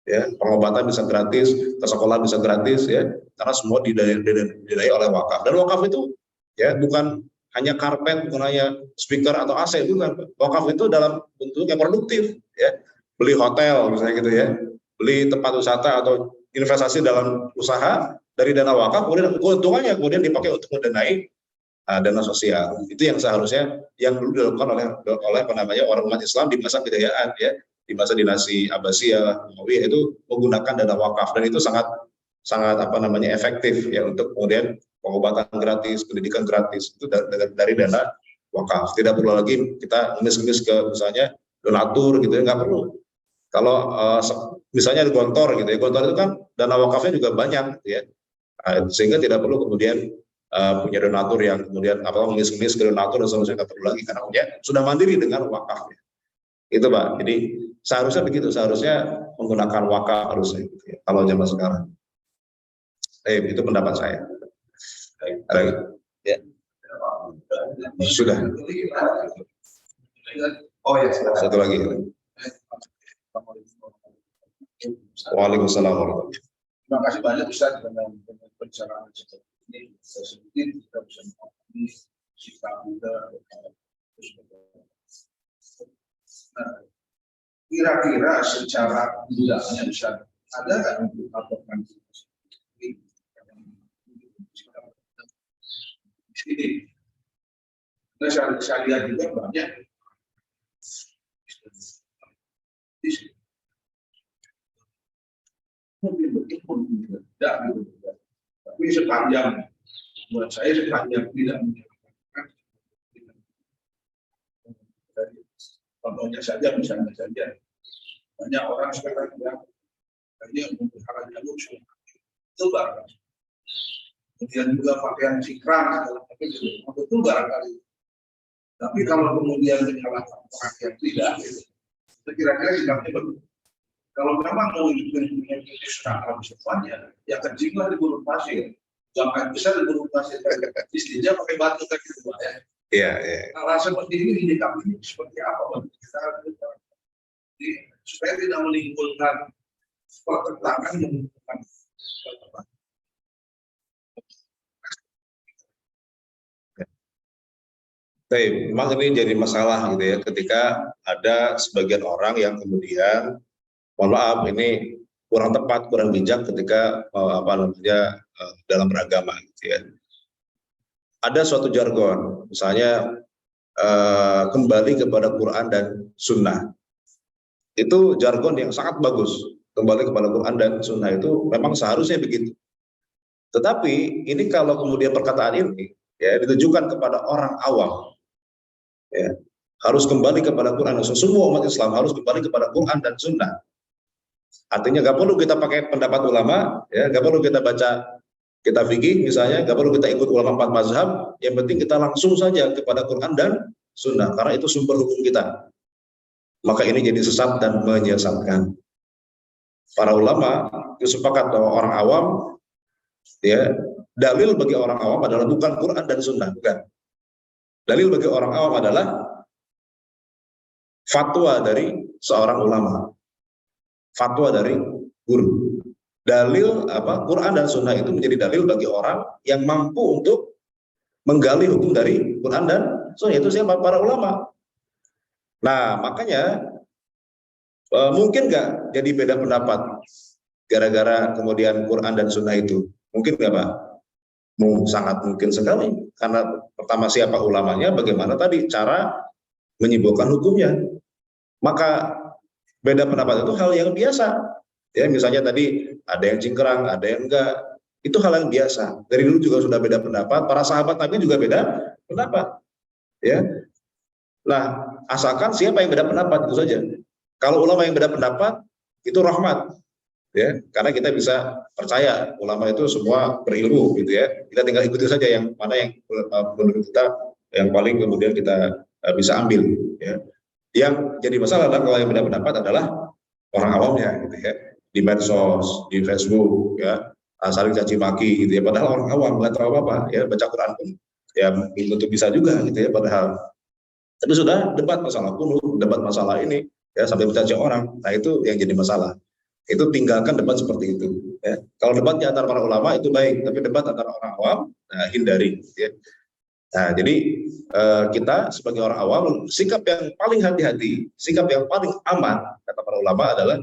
Ya, pengobatan bisa gratis, ke sekolah bisa gratis ya, karena semua didayai oleh wakaf. Dan wakaf itu ya bukan hanya karpet, bukan hanya speaker atau AC, bukan. Wakaf itu dalam bentuk yang produktif, ya. Beli hotel misalnya gitu ya, beli tempat wisata atau investasi dalam usaha dari dana wakaf, kemudian keuntungannya kemudian dipakai untuk mendanai dana sosial. Itu yang seharusnya yang dulu dilakukan oleh orang umat Islam di masa kejayaan, ya, di masa dinasti Abbasiyah, Umayyah, itu menggunakan dana wakaf, dan itu sangat efektif ya untuk kemudian pengobatan gratis, pendidikan gratis, itu dari dana wakaf. Tidak perlu lagi kita ngemis-ngemis ke misalnya donatur gitu ya, nggak perlu. Kalau misalnya di Gontor gitu ya, Gontor itu kan dana wakafnya juga banyak gitu ya, sehingga tidak perlu kemudian punya donatur yang kemudian ngemis-ngemis ke donatur dan seterusnya, nggak perlu lagi karena sudah mandiri dengan wakafnya. Itu Pak. Jadi seharusnya begitu, seharusnya menggunakan wakaf harusnya gitu ya, kalau zaman sekarang. Itu pendapat saya. Ya. Sudah. Oh ya, Satu lagi. Waalaikumsalam warahmatullahi. Terima kasih banyak Ustaz dengan pencerahan seperti ini. Sedikit kita bisa memahami sikap kita. Kira-kira secara tidaknya Ustaz, ada nggak untuk laporkan ini? Saya lihat juga banyak. Tapi sepanjang buat saya sepanjang tidak menyebabkan, contohnya saja misalnya saja banyak orang sekarang yang hanya memelihara nyamuk itu barang, kemudian juga pakaian sikram itu barangkali. Tapi kalau kemudian menyalahkan orang yang tidak, kira-kira sikapnya bagus. Kalau memang mau punya secara semuanya, ya kencinglah di gurun pasir, jangan bisa di gurun pasir. Istrinya pakai batu kaki dua ya. Iya, iya. Kalau seperti ini indikasinya seperti apa bagi kita? Jadi, supaya tidak menimbulkan pertentangan yang bukan. Memang ini jadi masalah gitu ya, ketika ada sebagian orang yang kemudian mohon maaf ini kurang tepat, kurang bijak ketika dalam beragama gitu ya. Ada suatu jargon, misalnya kembali kepada Quran dan Sunnah. Itu jargon yang sangat bagus. Kembali kepada Quran dan Sunnah itu memang seharusnya begitu. Tetapi ini kalau kemudian perkataan ini ya ditujukan kepada orang awam, ya harus kembali kepada Quran dan Sunnah. Semua umat Islam harus kembali kepada Quran dan Sunnah. Artinya nggak perlu kita pakai pendapat ulama, ya nggak perlu kita baca kitab fikih misalnya, nggak perlu kita ikut ulama 4 mazhab. Yang penting kita langsung saja kepada Quran dan Sunnah, karena itu sumber hukum kita. Maka ini jadi sesat dan menyesatkan. Para ulama sepakat bahwa orang awam, ya dalil bagi orang awam adalah bukan Quran dan Sunnah, bukan. Dalil bagi orang awam adalah fatwa dari seorang ulama. Fatwa dari guru. Dalil Quran dan Sunnah itu menjadi dalil bagi orang yang mampu untuk menggali hukum dari Quran dan Sunnah. Itu siapa? Para ulama. Nah, makanya mungkin nggak jadi beda pendapat gara-gara kemudian Quran dan Sunnah itu? Mungkin nggak Pak? Sangat mungkin sekali. Karena pertama siapa ulamanya, bagaimana tadi cara menyimpulkan hukumnya. Maka beda pendapat itu hal yang biasa. Ya, misalnya tadi ada yang cingkrang, ada yang enggak. Itu hal yang biasa. Dari dulu juga sudah beda pendapat, para sahabat Nabi juga beda pendapat. Ya. Nah, asalkan siapa yang beda pendapat itu saja. Kalau ulama yang beda pendapat itu rahmat. Ya, karena kita bisa percaya ulama itu semua berilmu gitu ya. Kita tinggal ikuti saja yang mana yang menurut kita yang paling kemudian kita bisa ambil ya. Yang jadi masalah adalah kalau yang beda pendapat adalah orang awamnya gitu ya, di medsos, di Facebook ya, saling caci maki gitu ya, padahal orang awam nggak tahu apa ya, baca Quran pun ya belum tentu bisa juga gitu ya, padahal tapi sudah debat masalah kunut, debat masalah ini ya sampai mencaci orang. Nah itu yang jadi masalah. Itu tinggalkan debat seperti itu ya. Kalau debatnya antara para ulama itu baik, tapi debat antara orang awam, nah hindari ya. Nah, jadi kita sebagai orang awam, sikap yang paling hati-hati, sikap yang paling aman, kata para ulama adalah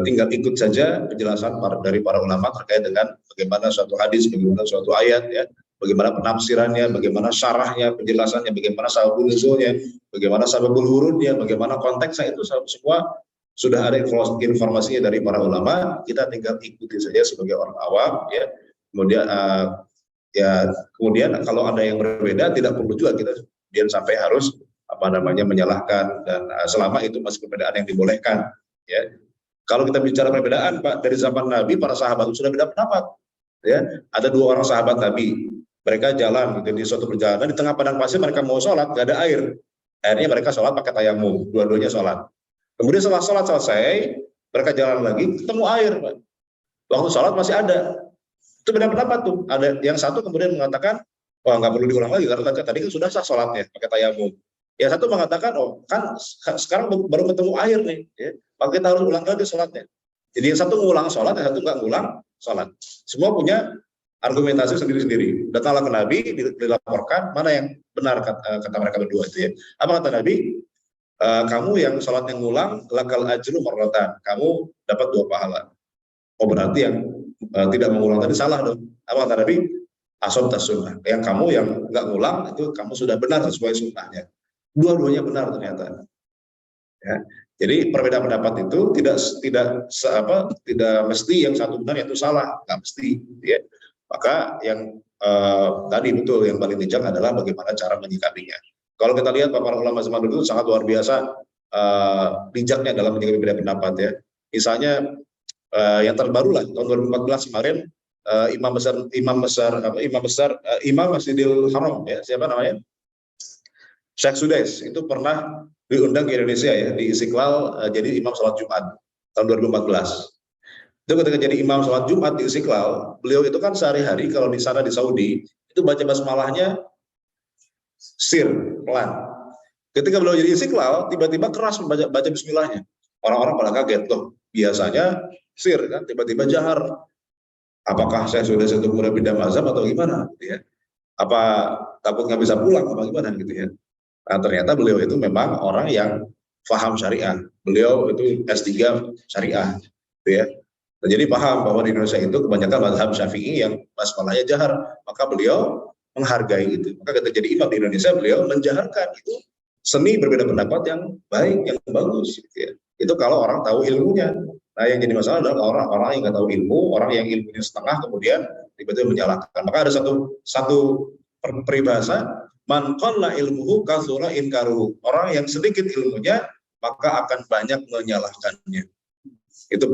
tinggal ikut saja penjelasan dari para ulama terkait dengan bagaimana suatu hadis, bagaimana suatu ayat, ya, bagaimana penafsirannya, bagaimana syarahnya, penjelasannya, bagaimana sababul nuzulnya, bagaimana sababul wurudnya, bagaimana konteksnya, itu semua sudah ada informasinya dari para ulama. Kita tinggal ikuti saja sebagai orang awam, ya. Kemudian kalau ada yang berbeda, tidak perlu juga kita kemudian sampai harus menyalahkan, dan selama itu masih perbedaan yang dibolehkan, ya. Kalau kita bicara perbedaan, Pak, dari zaman Nabi para sahabat sudah beda pendapat, ya. Ada 2 orang sahabat Nabi, mereka jalan di suatu perjalanan, di tengah padang pasir mereka mau sholat, nggak ada air, akhirnya mereka sholat pakai tayamum, dua-duanya sholat. Kemudian setelah sholat selesai, mereka jalan lagi, ketemu air, Pak. Waktu sholat masih ada. Itu beda pendapat tuh. Ada yang satu kemudian mengatakan, wah, nggak perlu diulang lagi karena tadi kan sudah sah sholatnya pakai tayamum. Yang satu mengatakan, oh kan sekarang baru ketemu air nih, ya, maka kita harus ulang lagi sholatnya. Jadi yang satu ngulang sholat, yang satu nggak ngulang sholat. Semua punya argumentasi sendiri-sendiri. Datanglah ke Nabi, dilaporkan mana yang benar, kata mereka berdua itu, ya. Apa kata Nabi? Kamu yang sholat yang ngulang, lakal ajru marratan, kamu dapat 2 pahala. Oh, berarti yang tidak mengulang tadi salah dong. Apa kata Nabi? Asabta sunnah. Yang kamu yang nggak ngulang itu kamu sudah benar sesuai sunnahnya. Dua-duanya benar ternyata. Ya. Jadi perbedaan pendapat itu tidak mesti yang satu benar yang itu salah, nggak mesti. Ya. Maka yang tadi betul yang paling bijak adalah bagaimana cara menyikapinya. Kalau kita lihat para ulama zaman dulu sangat luar biasa bijaknya dalam menyikapi perbedaan pendapat, ya. Misalnya yang terbaru lah tahun 2014 kemarin, Imam Masjidil Haram, ya, siapa namanya, Syekh Sudais, itu pernah diundang ke Indonesia, ya, di Istiqlal, jadi imam sholat Jumat tahun 2014. Itu ketika jadi imam sholat Jumat di Istiqlal, beliau itu kan sehari-hari kalau di sana di Saudi itu baca basmalahnya sir, pelan. Ketika beliau jadi Istiqlal, tiba-tiba keras baca bismillahnya. Orang-orang pada kaget, loh, biasanya sir kan, tiba-tiba jahar. Apakah saya sudah satu kemudian pindah mazhab atau gimana, gitu, ya? Apa takut nggak bisa pulang apa gimana, gitu, ya? Nah, ternyata beliau itu memang orang yang paham syariah. Beliau itu S3 syariah, gitu, ya. Nah, jadi paham bahwa di Indonesia itu kebanyakan mazhab Syafi'i yang basmalahnya jahar, maka beliau menghargai itu. Maka ketika jadi imam di Indonesia, beliau menjaharkan itu seni berbeda pendapat yang baik, yang bagus, gitu, ya. Itu kalau orang tahu ilmunya. Nah, yang jadi masalah adalah orang-orang yang nggak tahu ilmu, orang yang ilmunya setengah kemudian tiba-tiba menyalahkan. Maka ada satu peribahasa, man qalla ilmuhu katsura inkaruhu. Orang yang sedikit ilmunya maka akan banyak menyalahkannya. Itu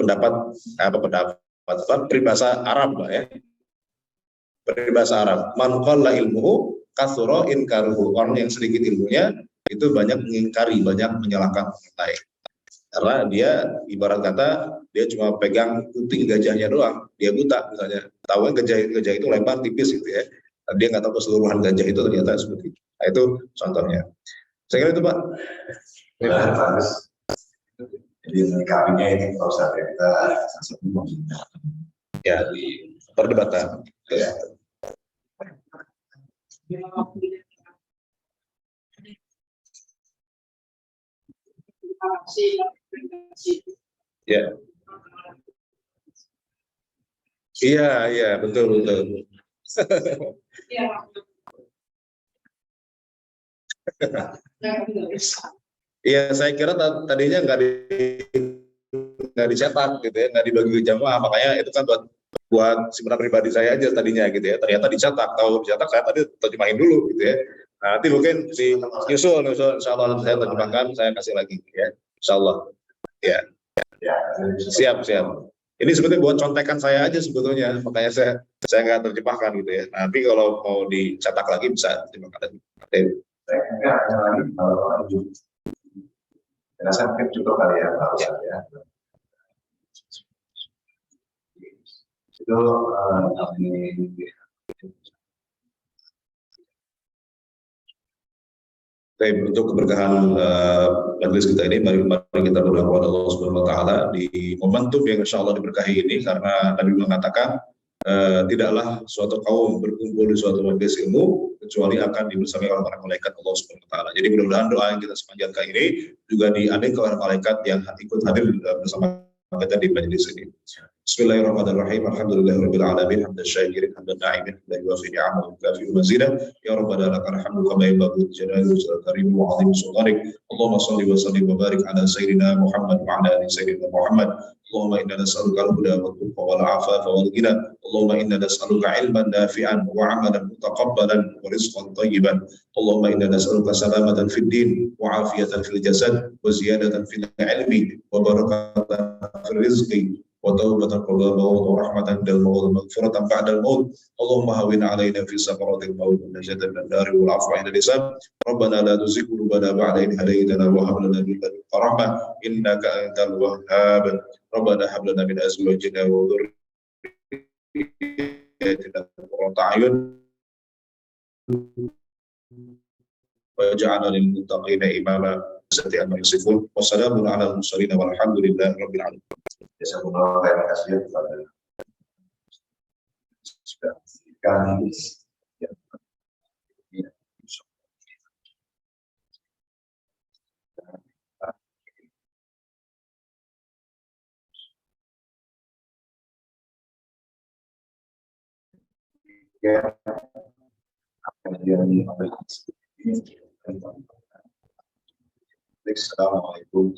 peribahasa Arab, Pak, ya. Peribahasa Arab, man qalla ilmuhu katsura inkaruhu. Orang yang sedikit ilmunya itu banyak mengingkari, banyak menyalahkan orang lain. Karena dia ibarat kata dia cuma pegang kuping gajahnya doang, dia buta misalnya, tahu gajah itu lebar tipis, gitu, ya. Dia nggak tahu keseluruhan gajah itu ternyata seperti itu. Nah, itu contohnya. Saya kira itu, Pak. Ya, bagus. Jadi menyikapinya ini kalau sampai kita Ya, di perdebatan. Ya. Ya. Iya, betul. Iya, saya kira tadinya nggak dicetak, gitu, ya, nggak dibagi ke jamaah, makanya itu kan buat simpenan pribadi saya aja tadinya, gitu, ya. Ternyata dicetak, tahu dicetak saya tadi terjemahin dulu, gitu, ya. Nah, nanti mungkin di nyusul insyaallah saya terjemahkan, saya kasih lagi, ya, insyaallah. Ya. Siap. Ini sebetulnya buat contekan saya aja sebetulnya, makanya saya nggak terjemahkan, gitu, ya. Nanti kalau mau dicetak lagi bisa terjemahkan lagi. saya lagi kalau saya mungkin cukup kali, ya, Pak Ustadz, ya. Itu untuk keberkahan majelis kita ini, mari kita berdoa kepada Allah Subhanahu wa taala di momentum yang insyaallah diberkahi ini, karena Nabi mengatakan tidaklah suatu kaum berkumpul di suatu majelis ilmu kecuali akan dibersamai oleh para malaikat Allah Subhanahu wa taala. Jadi mudah-mudahan doa yang kita panjatkan ini juga diaminkan oleh malaikat yang ikut hadir bersama kita di majelis ini. Bismillahirrahmanirrahim. Alhamdulillahirabbil alamin. Hamdan syakirin hamdan na'imin la yuwafi ni'amahu wa yukafi mazidah. Ya rabbana lakal hamdu kama yanbaghi li jalali wajhikal karim wa 'azimi sultanik. Allahumma shalli wa sallim wa barik ala sayyidina Muhammad wa ala ali sayyidina Muhammad. Allahumma inna nas'aluka al-huda wa tuqa wal 'afafa wal ghina. Allahumma inna nas'aluka 'ilman nafi'an wa 'amalan mutaqabbalan wa rizqan thayyiban. Allahumma inna nas'aluka salamatan fid din wa 'afiyatan fil jasad wa ziyadatan fil 'ilmi wa barakatan fil rizqi wa taubatan qabla al-maut wa rahmatan indal maut wa maghfiratan ba'da al-maut. Allahumma hawwin 'alaina fi sakaratil maut wa najatan min an-nar wal 'afwa 'inda al-hisab. Rabbana la tuzigh qulubana ba'da idh hadaytana wa hab lana min ladunka rahmah innaka antal wahhab. Rabbana hab lana min azwajina wa dhurriyyatina qurrata a'yun waj'alna lil muttaqina imama. Wassalamun ala al-mursalin walhamdulillahi rabbil alamin. Terima kasih kepada kami. Assalamualaikum.